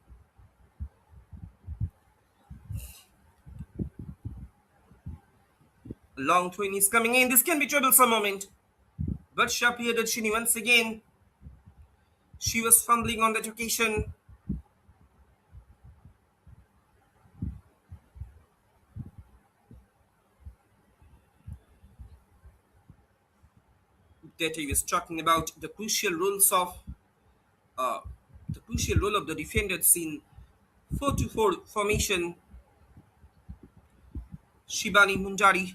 A long twin is coming in. This can be troublesome moment. But Shapir Darshini once again. She was fumbling on that occasion. that I was talking about uh, the crucial role of the defenders in 4-4 formation. Shibani Mundari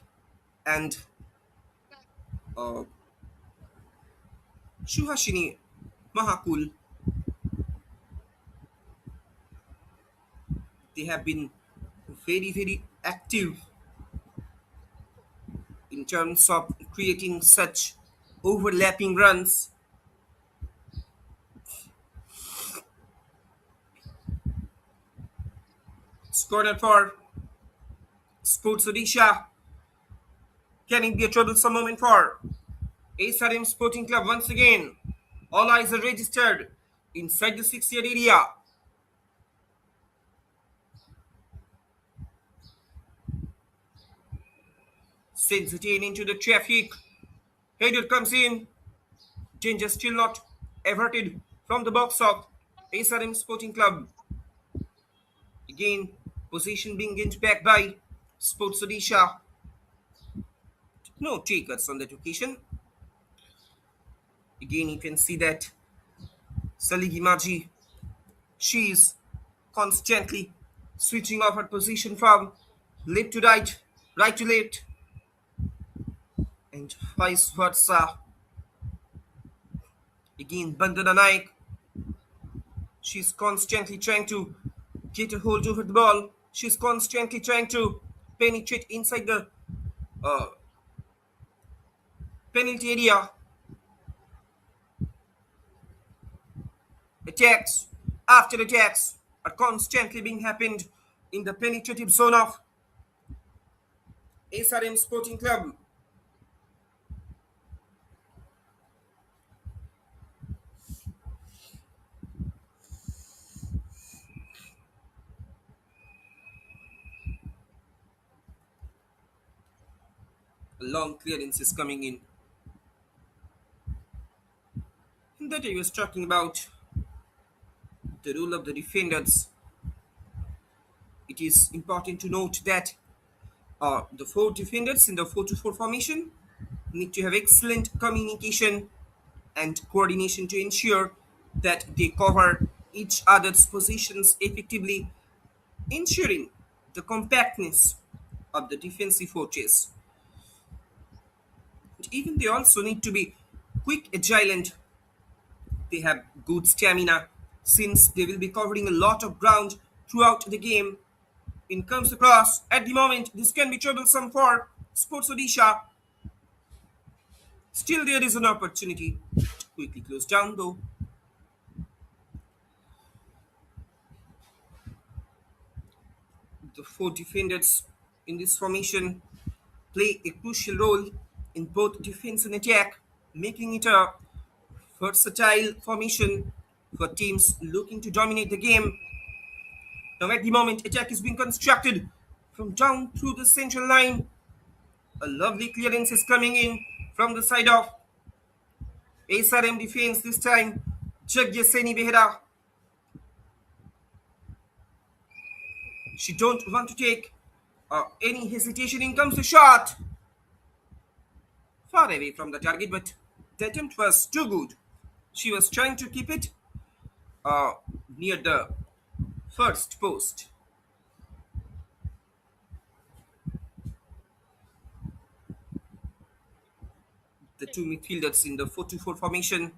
and uh, Shuhashini Mahakul, they have been very active in terms of creating such overlapping runs. Scored for Sports Odisha. Can it be a troublesome moment for SRM Sporting Club once again? All eyes are registered inside the 6-yard area. Sends it in into the traffic. Header comes in. Danger still not averted from the box of SRM Sporting Club. Again, possession being gained back by Sports Odisha. No takers on that occasion. Again, you can see that Saligi Maji, she is constantly switching off her position from left to right, right to left, and vice versa. Again, Bandana Naik, she's constantly trying to get a hold over the ball. She's constantly trying to penetrate inside the uh, penalty area. Attacks after attacks are constantly being happened in the penetrative zone of SRM Sporting Club. A long clearance is coming in. And that I was talking about the role of the defenders. It is important to note that the four defenders in the 4-4 formation need to have excellent communication and coordination to ensure that they cover each other's positions effectively, ensuring the compactness of the defensive fortress. And even they also need to be quick, agile, and they have good stamina since they will be covering a lot of ground throughout the game. In comes across at the moment, this can be troublesome for Sports Odisha. Still, there is an opportunity to quickly close down though. The four defenders in this formation play a crucial role in both defense and attack, making it a versatile formation for teams looking to dominate the game. Now, at the moment, attack is being constructed from down through the central line. A lovely clearance is coming in from the side of SRM defense this time. Jagyaseni Behera. She don't want to take any hesitation. In comes the shot. Far away from the target, but the attempt was too good. She was trying to keep it uh, near the first post. The two midfielders in the 4-4 formation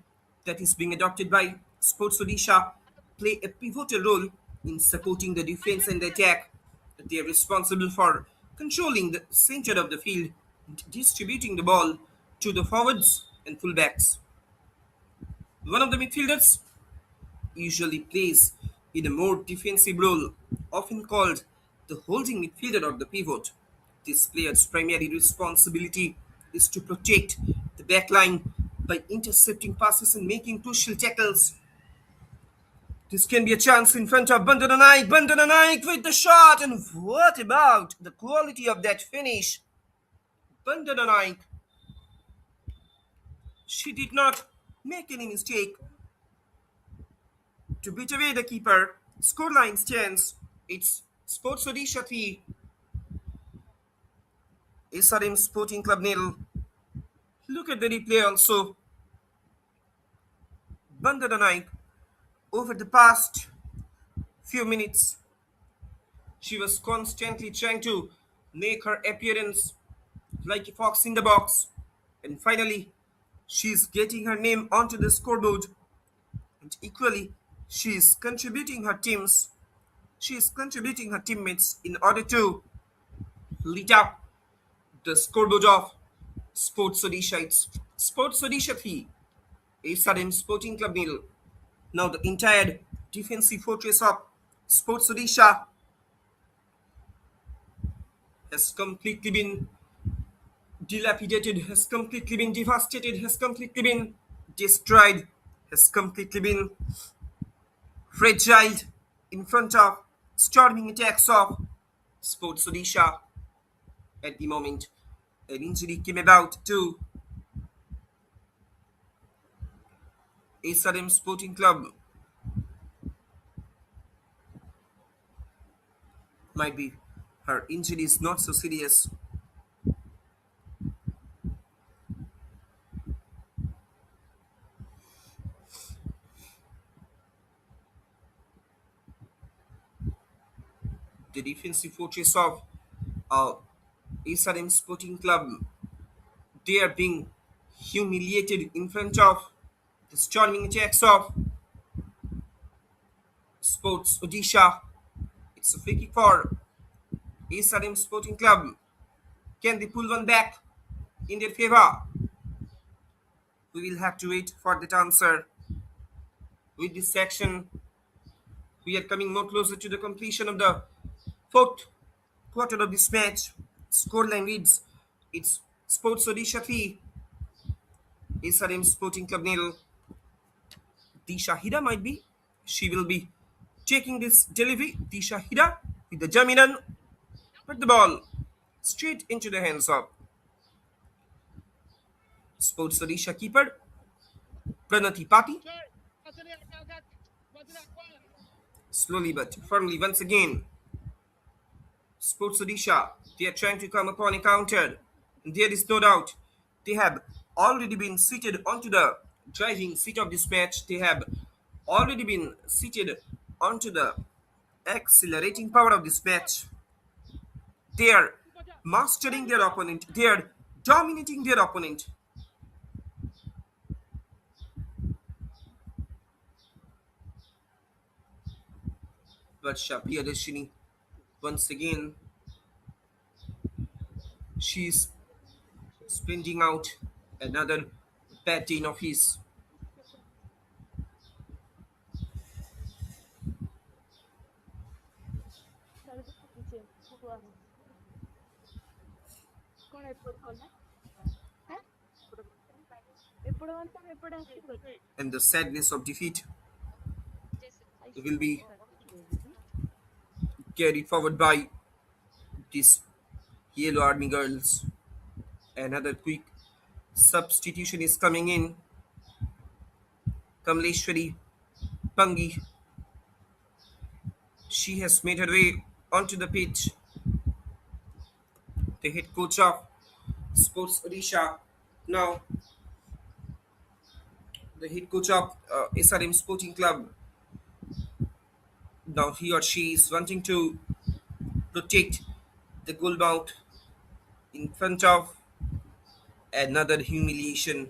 that is being adopted by Sports Odisha play a pivotal role in supporting the defense and the attack. They are responsible for controlling the center of the field and distributing the ball to the forwards and fullbacks. One of the midfielders usually plays in a more defensive role, often called the holding midfielder or the pivot. This player's primary responsibility is to protect the backline by intercepting passes and making crucial tackles. This can be a chance in front of Bandana Naik. Bandana Naik with the shot, and what about the quality of that finish? Bandana Naik, she did not make any mistake to beat away the keeper. Scoreline stands. It's Sports Odisha 3, SRM Sporting Club nil. Look at the replay also. Bandana Naik, over the past few minutes, she was constantly trying to make her appearance like a fox in the box. And finally, she's getting her name onto the scoreboard. And equally, she is contributing her teams. She is contributing her teammates in order to lit up the scoreboard of Sports Odisha. It's Sports Odisha 3, SRM Sporting Club nil. Now the entire defensive fortress of Sports Odisha has completely been dilapidated, has completely been devastated, has completely been destroyed, has completely been fragile in front of storming attacks of Sports Odisha. At the moment, an injury came about to SRM Sporting Club. Might be her injury is not so serious. The defensive fortress of uh, SRM Sporting Club, they are being humiliated in front of the storming attacks of Sports Odisha. It's a free kick for SRM Sporting Club. Can they pull one back in their favor? We will have to wait for that answer. With this section, we are coming more closer to the completion of the fourth quarter of this match. Scoreline reads, it's Sports Odisha 3, SRM Sporting Club nil. Disha Hida might be. She will be taking this delivery. Disha Hida with the Jaminan. Put the ball straight into the hands of Sports Odisha keeper Pranati Pati. Slowly but firmly once again. Sports Odisha, they are trying to come upon a counter. And there is no doubt they have already been seated onto the driving seat of this match. They have already been seated onto the accelerating power of this match. They are mastering their opponent. They are dominating their opponent. But Priyadashini, once again, she's sprinting out another bad day in office. And the sadness of defeat will be carried forward by these Yellow Army girls. Another quick substitution is coming in. Kamleshwari Pangi. She has made her way onto the pitch. The head coach of Sports Odisha. Now, the head coach of SRM Sporting Club. Now, he or she is wanting to protect the goal mouth in front of another humiliation.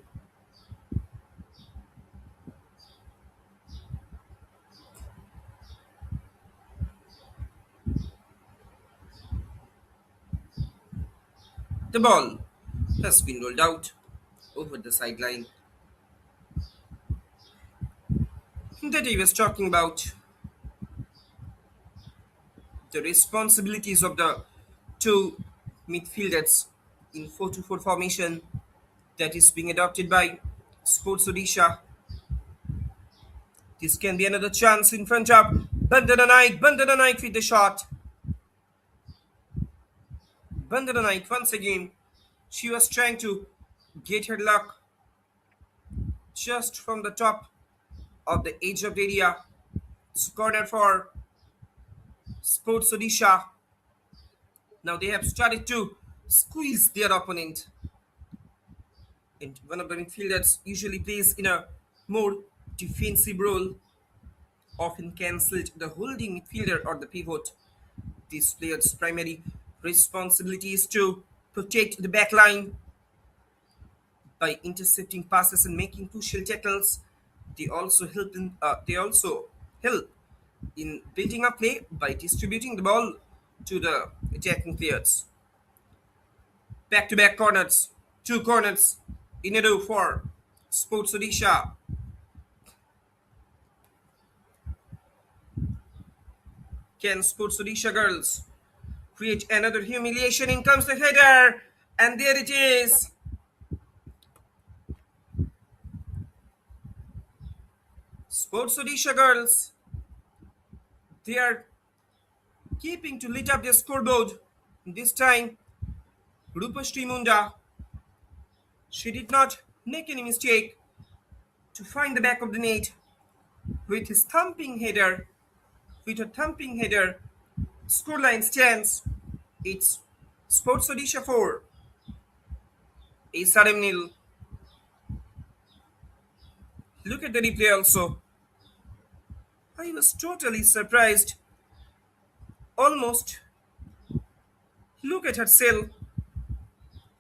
The ball has been rolled out over the sideline. That he was talking about the responsibilities of the two midfielders in 4-2-4 formation that is being adopted by Sports Odisha. This can be another chance in front of Bandana Naik. Bandana Naik with the shot. Bandana Naik once again. She was trying to get her luck just from the top of the edge of the area. It's corner for Sports Odisha. Now they have started to squeeze their opponent. And one of the midfielders usually plays in a more defensive role, often cancelled the holding midfielder or the pivot. This player's primary responsibility is to protect the back line by intercepting passes and making crucial tackles. They also help in building up play by distributing the ball to the attacking players. Back-to-back corners, two corners in a row for Sports Odisha. Can Sports Odisha girls create another humiliation? In comes the header, and there it is. Sports Odisha girls, they are keeping to lit up their scoreboard. This time, Rupashri Munda, she did not make any mistake to find the back of the net with his thumping header. With a thumping header, scoreline stands. It's Sports Odisha 4, SRM nil. Look at the replay also. I was totally surprised. Almost. Look at her cell.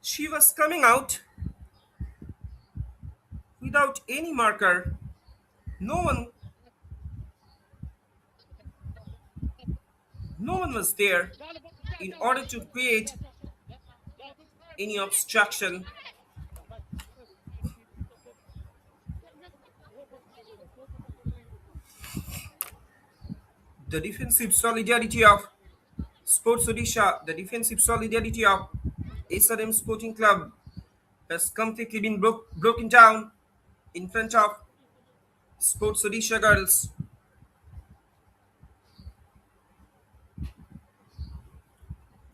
She was coming out without any marker. No one no one was there in order to create any obstruction. The defensive solidarity of Sports Odisha, the defensive solidarity of SRM Sporting Club has completely been broken down in front of Sports Odisha girls.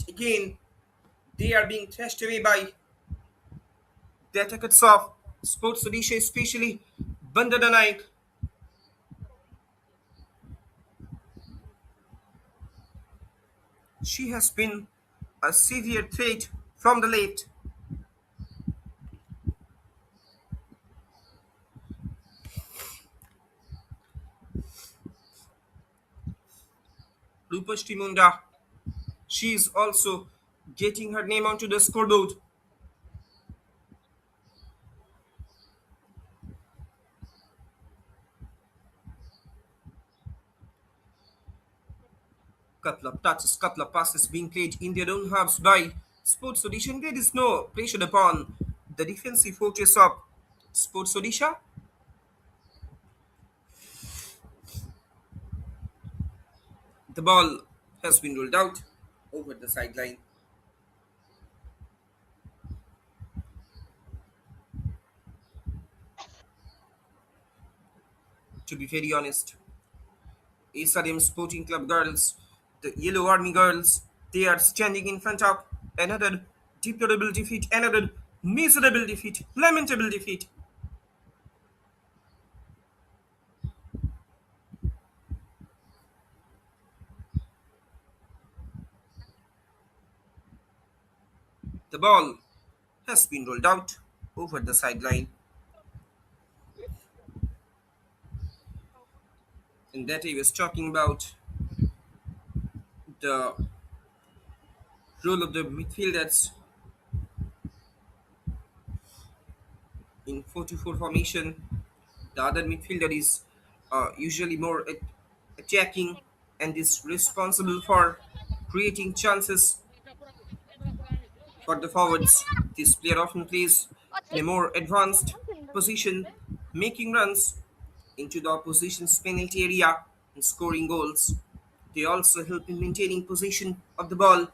Again, they are being thrashed away by the attackers of Sports Odisha, especially Bandana Naik. She has been a severe threat from the left. Rupashti Munda, she is also getting her name onto the scoreboard. Couple of touches, couple of passes being played in their own halves by Sports Odisha. There is no pressure upon the defensive fortress of Sports Odisha. The ball has been rolled out over the sideline. To be very honest, SRM Sporting Club girls, the Yellow Army girls, they are standing in front of another deplorable defeat, another miserable defeat, lamentable defeat. The ball has been rolled out over the sideline, and that I was talking about the role of the midfielders in 4-4 formation. The other midfielder is usually more attacking and is responsible for creating chances for the forwards. This player often plays in a more advanced position, making runs into the opposition's penalty area and scoring goals. They also help in maintaining possession of the ball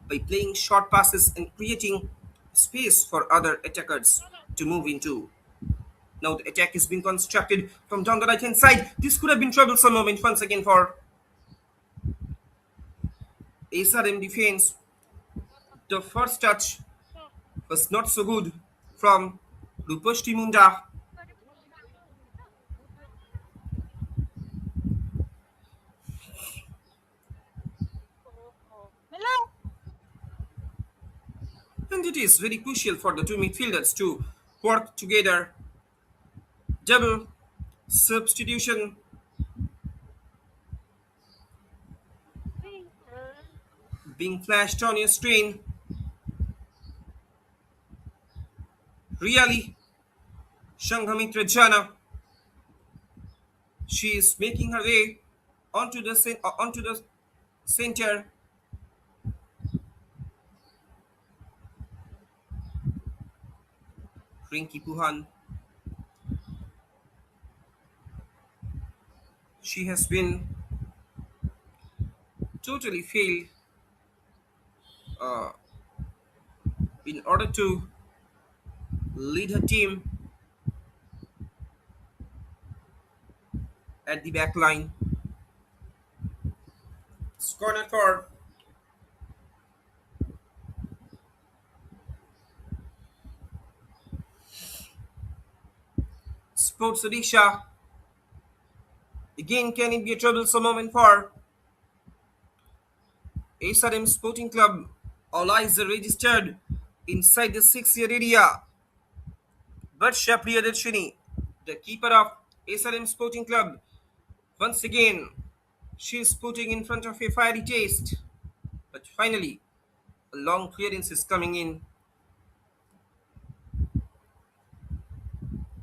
by playing short passes and creating space for other attackers to move into. Now the attack is being constructed from down the right hand side. This could have been troublesome moment once again for SRM defense. The first touch was not so good from Rupashti Munda. And it is very crucial for the two midfielders to work together. Double substitution being flashed on your screen. Really, Shanghamitra Jana, she is making her way onto the center. Rinky Puhan, she has been totally failed uh, in order to lead her team at the back line. It's corner for Sports Odisha. Again, can it be a troublesome moment for SRM Sporting Club? All eyes are registered inside the 6 year area. But Shapriyadarshini, the keeper of SRM Sporting Club, once again, she is putting in front of a fiery taste. But finally, a long clearance is coming in.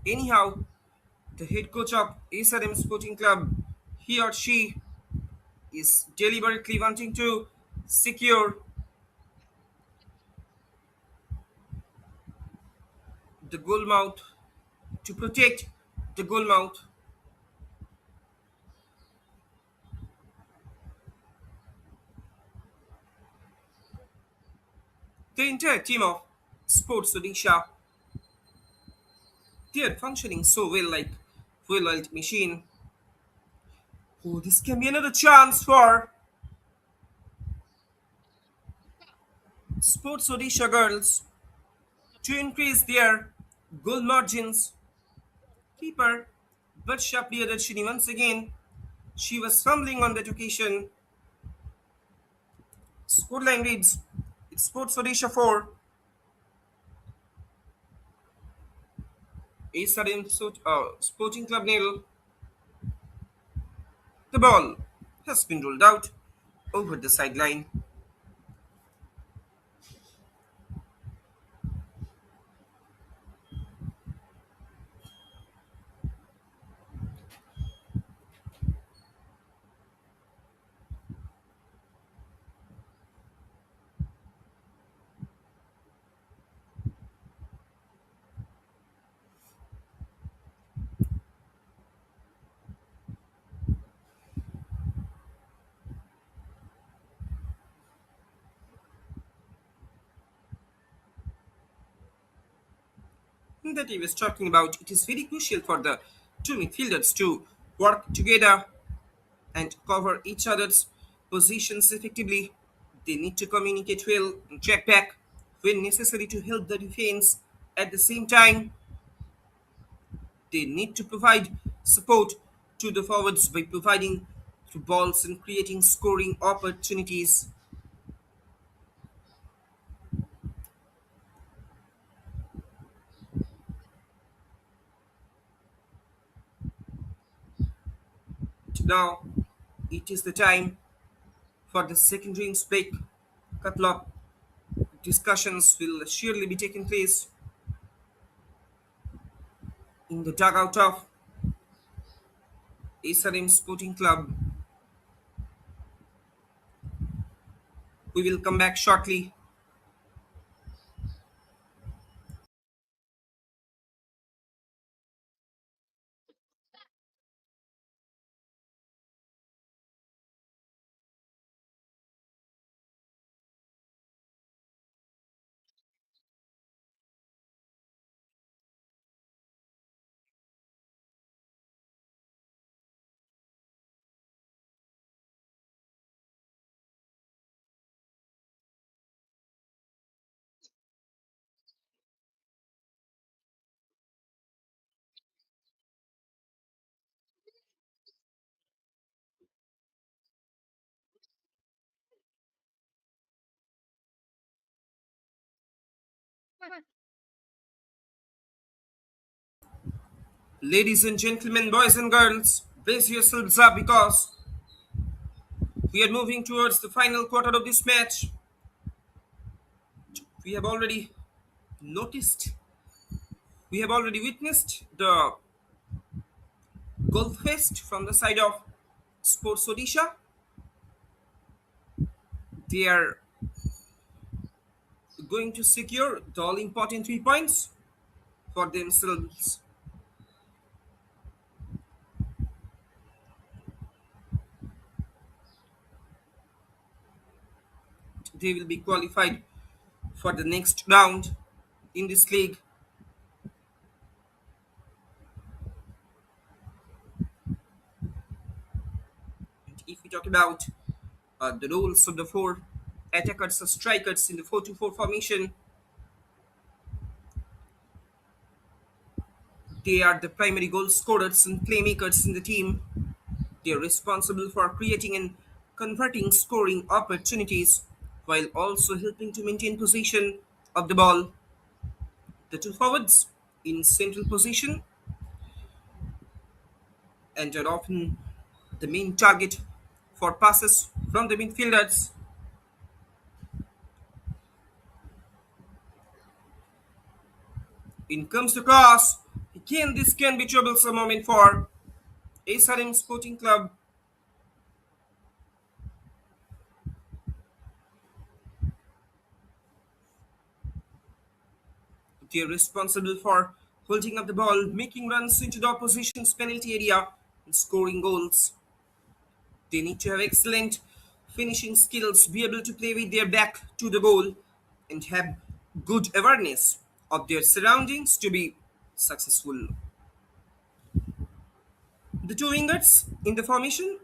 Anyhow, the head coach of SRM Sporting Club, he or she is deliberately wanting to secure the goal mouth, to protect the goal mouth. The entire team of Sports Odisha, they are functioning so well like well-oiled machine. Oh, this can be another chance for Sports Odisha girls to increase their goal margins. Keeper Batsha Priyadarshini once again, she was fumbling on that occasion. Scoreline reads, it's Sports Odisha 4, SRM Sporting Club nil. The ball has been rolled out over the sideline. That he was talking about, it is very crucial for the two midfielders to work together and cover each other's positions effectively. They need to communicate well and check back when necessary to help the defense. At the same time, they need to provide support to the forwards by providing through balls and creating scoring opportunities. Now, it is the time for the second innings break. A couple of discussions will surely be taking place in the dugout of SRM Sporting Club. We will come back shortly. Ladies and gentlemen, boys and girls, brace yourselves up because we are moving towards the final quarter of this match. We have already noticed, we have already witnessed the goal fest from the side of Sports Odisha. They are going to secure the all important 3 points for themselves. They will be qualified for the next round in this league. And if we talk about the roles of the four attackers or strikers in the 4-2-4 formation, they are the primary goal scorers and playmakers in the team. They are responsible for creating and converting scoring opportunities while also helping to maintain possession of the ball. The two forwards in central position and are often the main target for passes from the midfielders. In comes the cross. Again, this can be troublesome moment for SRM Sporting Club. They are responsible for holding up the ball, making runs into the opposition's penalty area, and scoring goals. They need to have excellent finishing skills, be able to play with their back to the goal, and have good awareness of their surroundings to be successful. The two wingers in the formation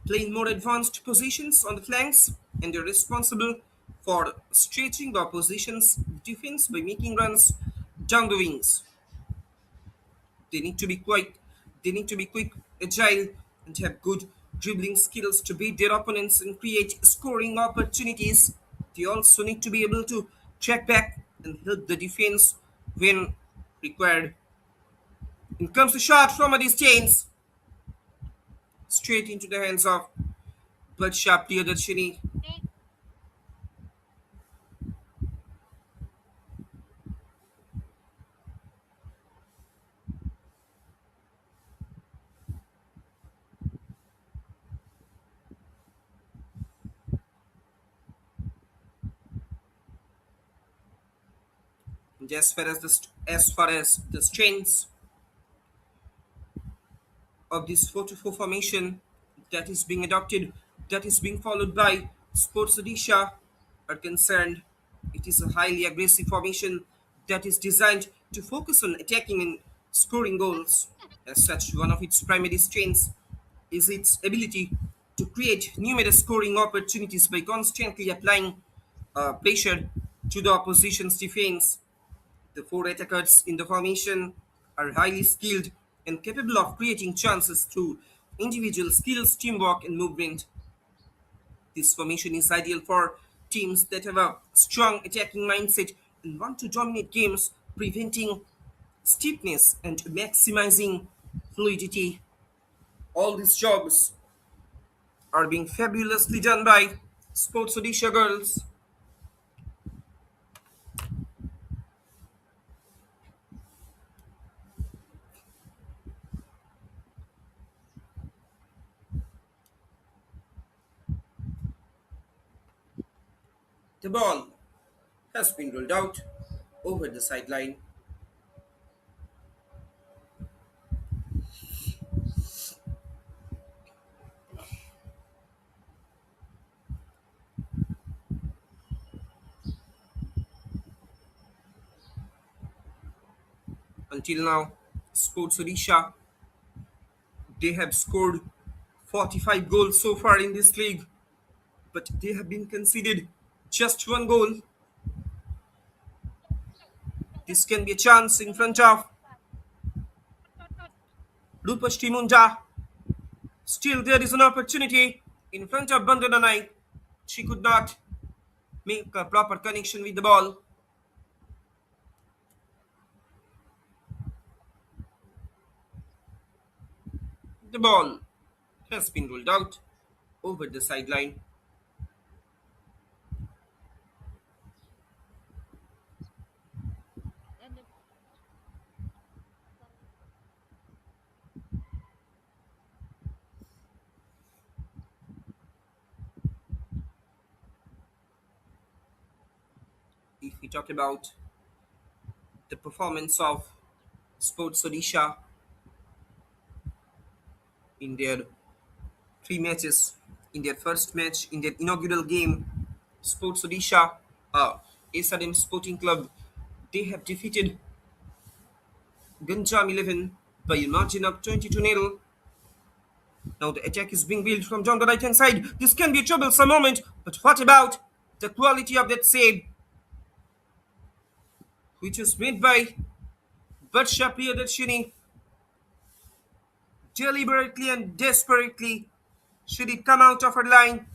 play in more advanced positions on the flanks, and they're responsible for stretching the opposition's defense by making runs down the wings. They need to be quick. They need to be quick, agile, and have good dribbling skills to beat their opponents and create scoring opportunities. They also need to be able to track back and help the defense when required. In comes the shot from a distance, straight into the hands of Bloodshot Priyadarshini. And as far as the strengths of this 4-4 formation that is being adopted, that is being followed by Sports Odisha are concerned. It is a highly aggressive formation that is designed to focus on attacking and scoring goals. As such, one of its primary strengths is its ability to create numerous scoring opportunities by constantly applying pressure to the opposition's defense. The four attackers in the formation are highly skilled and capable of creating chances through individual skills, teamwork, and movement. This formation is ideal for teams that have a strong attacking mindset and want to dominate games, preventing stiffness and maximizing fluidity. All these jobs are being fabulously done by Sports Odisha girls. The ball has been rolled out over the sideline. Until now, Sports Odisha, they have scored 45 goals so far in this league, but they have been conceded just one goal. This can be a chance in front of Rupashti Munda. Still, there is an opportunity in front of Bandananai. She could not make a proper connection with the ball. The ball has been ruled out over the sideline. If we talk about the performance of Sports Odisha in their three matches, in their first match, in their inaugural game, Sports Odisha, uh, SRM Sporting Club, they have defeated Ganjam 11 by a margin of 22-0. Now the attack is being built from down the right hand side. This can be a troublesome moment, but what about the quality of that save, which was made by Varsha Priyadarshini deliberately and desperately? Should it come out of her line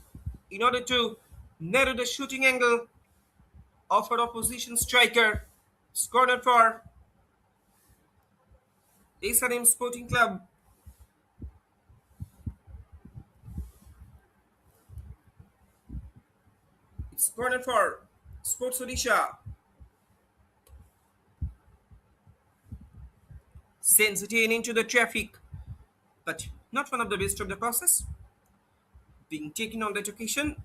in order to narrow the shooting angle of her opposition striker? It's corner for SRM Sporting Club. It's corner for Sports Odisha. Sends it in into the traffic, but not one of the best of the process. Being taken on that occasion,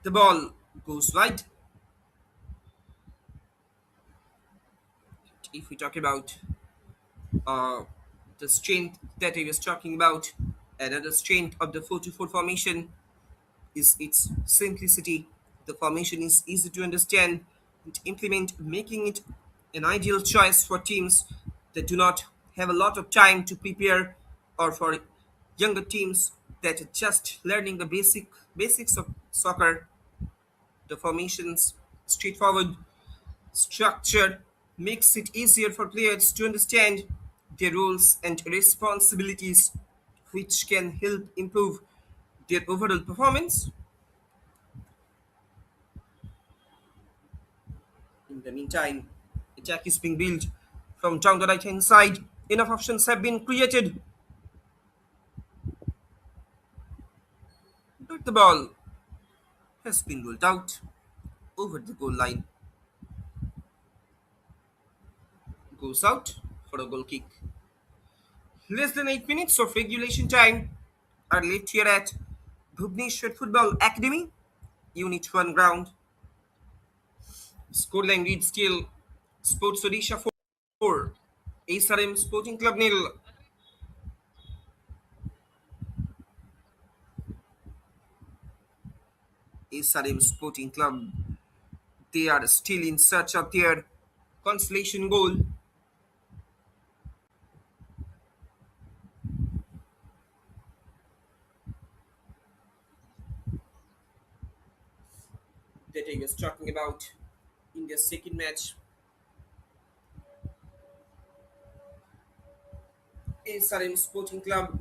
the ball goes wide. If we talk about uh, the strength that I was talking about, another strength of the 4-4 formation is its simplicity. The formation is easy to understand and implement, making it an ideal choice for teams that do not have a lot of time to prepare, or for younger teams that are just learning the basics of soccer. The formation's straightforward structure makes it easier for players to understand their roles and responsibilities, which can help improve their overall performance. In the meantime, attack is being built from down the right hand side. Enough options have been created, but the ball has been ruled out over the goal line. Goes out for a goal kick. Less than 8 minutes of regulation time are left here at Bhubaneswar Football Academy, Unit 1 ground. Scoreline reads still Sports Odisha 4, SRM Sporting Club nil. SRM Sporting Club, they are still in search of their consolation goal. That I was talking about in their second match. SRM Sporting Club,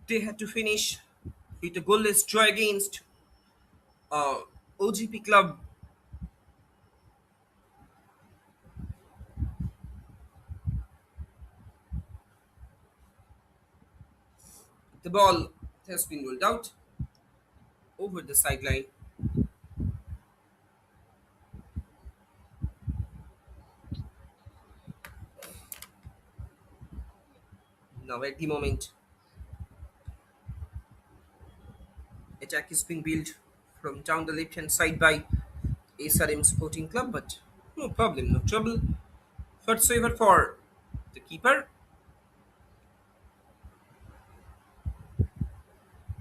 they had to finish with a goalless draw against uh, OGP Club. The ball has been rolled out over the sideline. Now at the moment, attack is being built from down the left hand side by SRM Sporting Club, but no problem, no trouble whatsoever for the keeper.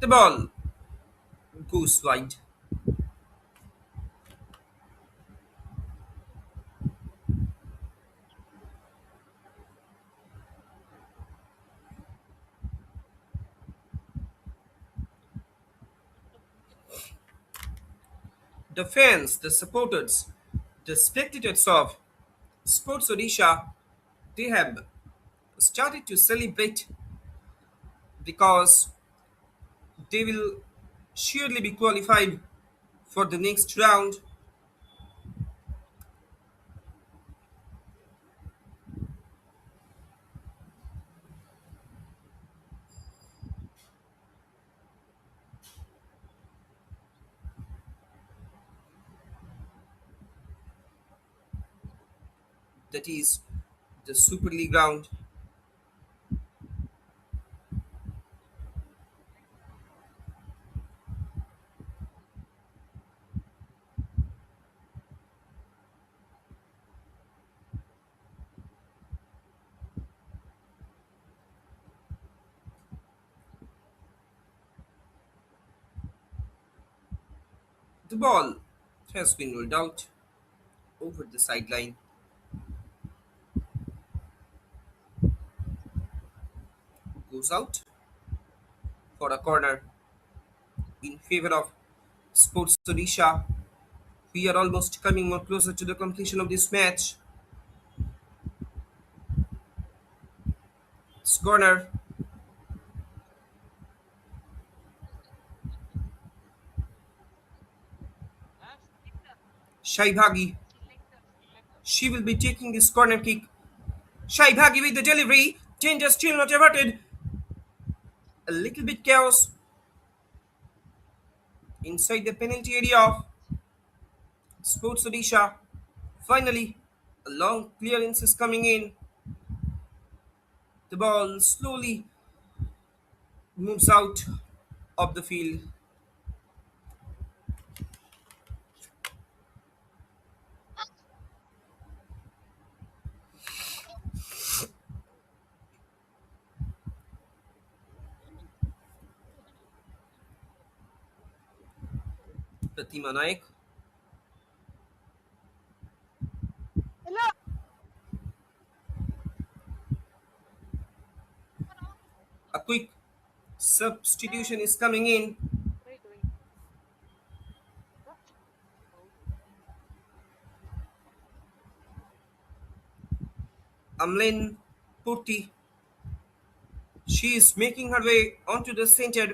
The ball goes wide. The fans, the supporters, the spectators of Sports Odisha, they have started to celebrate because they will surely be qualified for the next round. that is the Super League round. The ball has been rolled out over the sideline, goes out for a corner in favor of Sports Odisha. We are almost coming more closer to the completion of this match. It's corner. Shaibhagi. She will be taking this corner kick. Shaibhagi with the delivery. Danger still not averted. A little bit chaos inside the penalty area of Sports Odisha. Finally, a long clearance is coming in. The ball slowly moves out of the field. Pratima Naik. A quick substitution is coming in. Amlin Purti. She is making her way onto the center.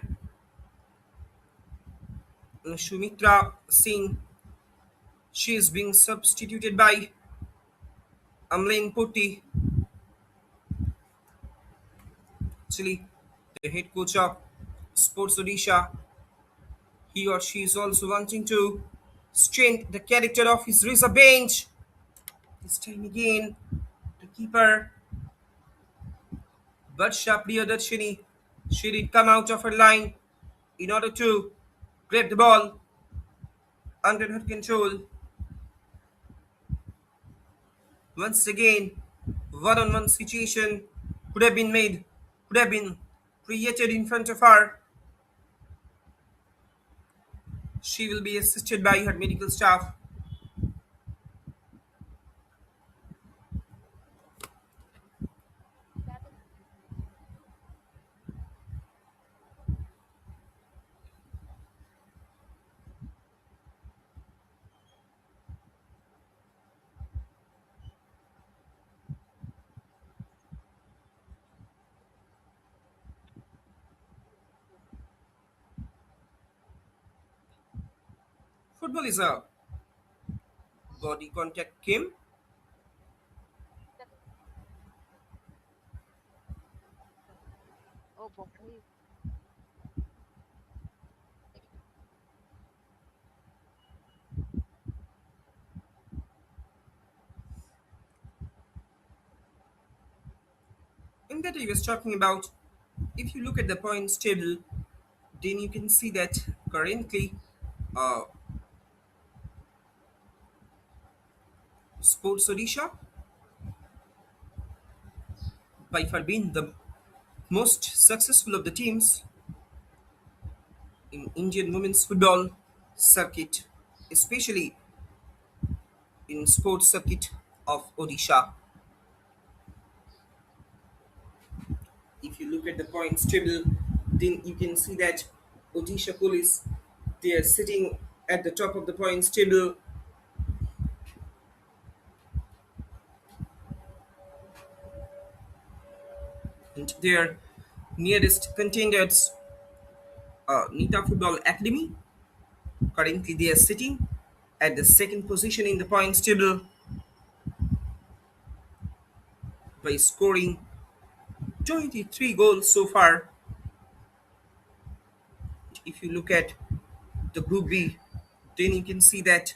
Shumitra Singh. She is being substituted by Amlin Purti. Actually, the head coach of Sports Odisha, he or she is also wanting to strengthen the character of his reserve bench. This time again, the keeper, Barsha Priyadarshini, she did come out of her line in order to grab the ball under her control. Once again, one-on-one situation could have been made, could have been created in front of her. She will be assisted by her medical staff. Football is a body contact game. And that I was talking about, if you look at the points table, then you can see that currently uh, Sports Odisha, by far being the most successful of the teams in Indian women's football circuit, especially in sports circuit of Odisha. If you look at the points table, then you can see that Odisha Police, they are sitting at the top of the points table, and their nearest contenders, Nita Football Academy. Currently, they are sitting at the second position in the points table by scoring 23 goals so far. If you look at the Group B, then you can see that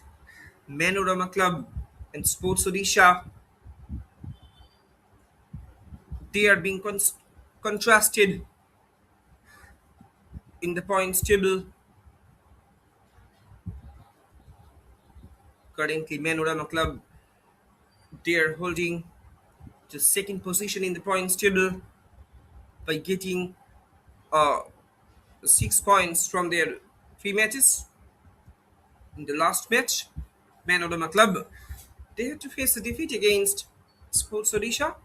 Manorama Club and Sports Odisha, They are being contrasted in the points table. Currently, Manorama Club, they are holding the second position in the points table by getting uh, 6 points from their three matches. In the last match, Manorama Club, they had to face a defeat against Sports Odisha.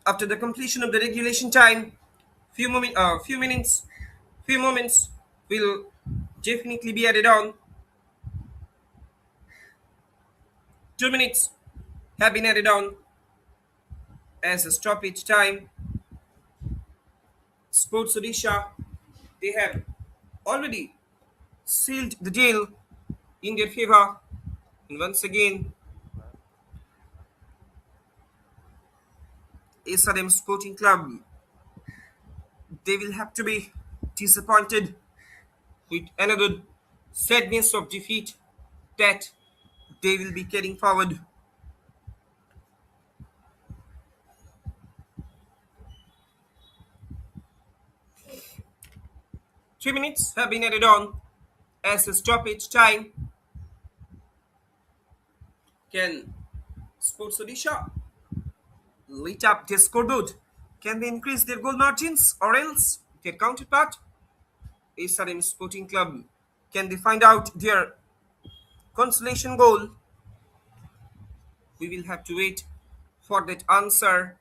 After the completion of the regulation time, few moments will definitely be added on. 2 minutes have been added on as a stoppage time. Sports Odisha, they have already sealed the deal in their favor. And once again, SRM Sporting Club, they will have to be disappointed with another sadness of defeat that they will be carrying forward. 3 minutes have been added on as a stoppage time. Can Sports Odisha lit up their scoreboard? Can they increase their goal margins or else their counterpart, SRM Sporting Club, can they find out their consolation goal? We will have to wait for that answer.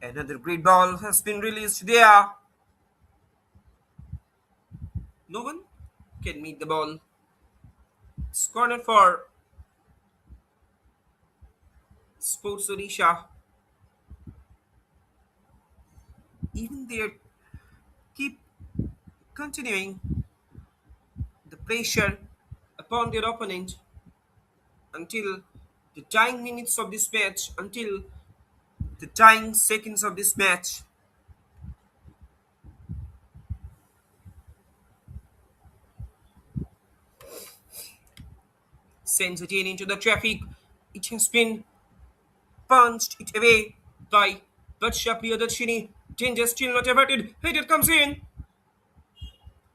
Another great ball has been released there. No one can meet the ball. It's corner for Sports Odisha. Even they keep continuing the pressure upon their opponent until the dying minutes of this match, until the dying seconds of this match. Sends it in into the traffic. It has been punched it away by Batsha Priyadarshini. Danger still not averted. Header comes in.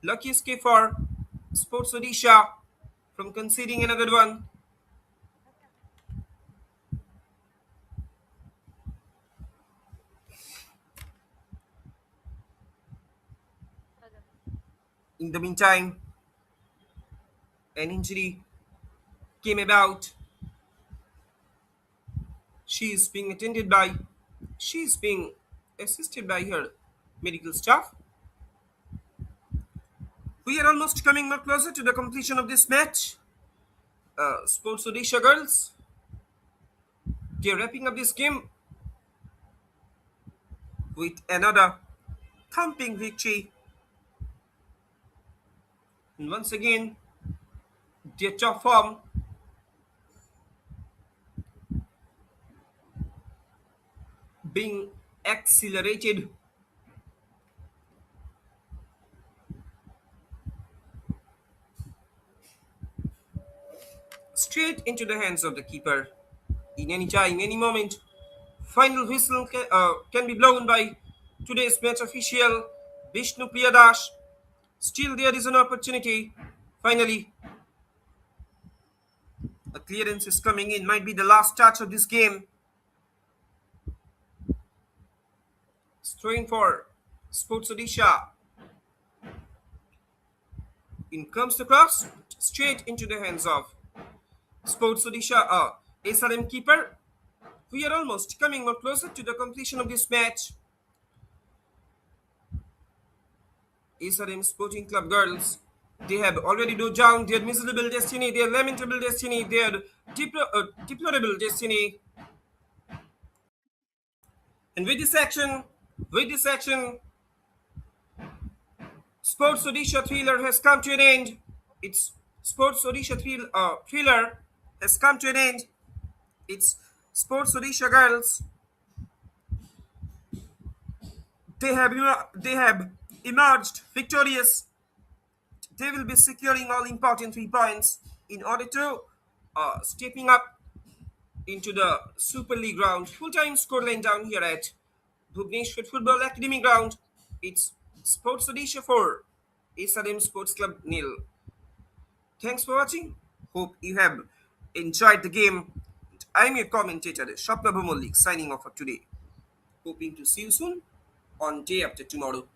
Lucky escape for Sports Odisha from conceding another one. In the meantime, an injury came about. She is being attended by, she is being assisted by her medical staff. We are almost coming more closer to the completion of this match. Sports Odisha girls, they're wrapping up this game with another thumping victory. And once again, their top form being accelerated. Straight into the hands of the keeper. In any time, any moment, final whistle can be blown by today's match official, Vishnu Priyadash. Still, there is an opportunity. Finally, a clearance is coming in. Might be the last touch of this game. Throwing for Sports Odisha. In comes the cross, straight into the hands of Sports Odisha, SRM keeper. We are almost coming more closer to the completion of this match. SRM Sporting Club girls, they have already do down their miserable destiny, their lamentable destiny, their deplorable destiny. And with this action, Sports Odisha thriller has come to an end. It's Sports Odisha thriller has come to an end. It's Sports Odisha girls. They have emerged victorious. They will be securing all important 3 points in order to stepping up into the Super League round. Full-time scoreline down here at Bhubaneswar Football Academy ground. It's Sports Odisha 4, SRM Sports Club nil. Thanks for watching. Hope you have enjoyed the game. I'm your commentator, Shapna Bhumolik, signing off for today. Hoping to see you soon on day after tomorrow.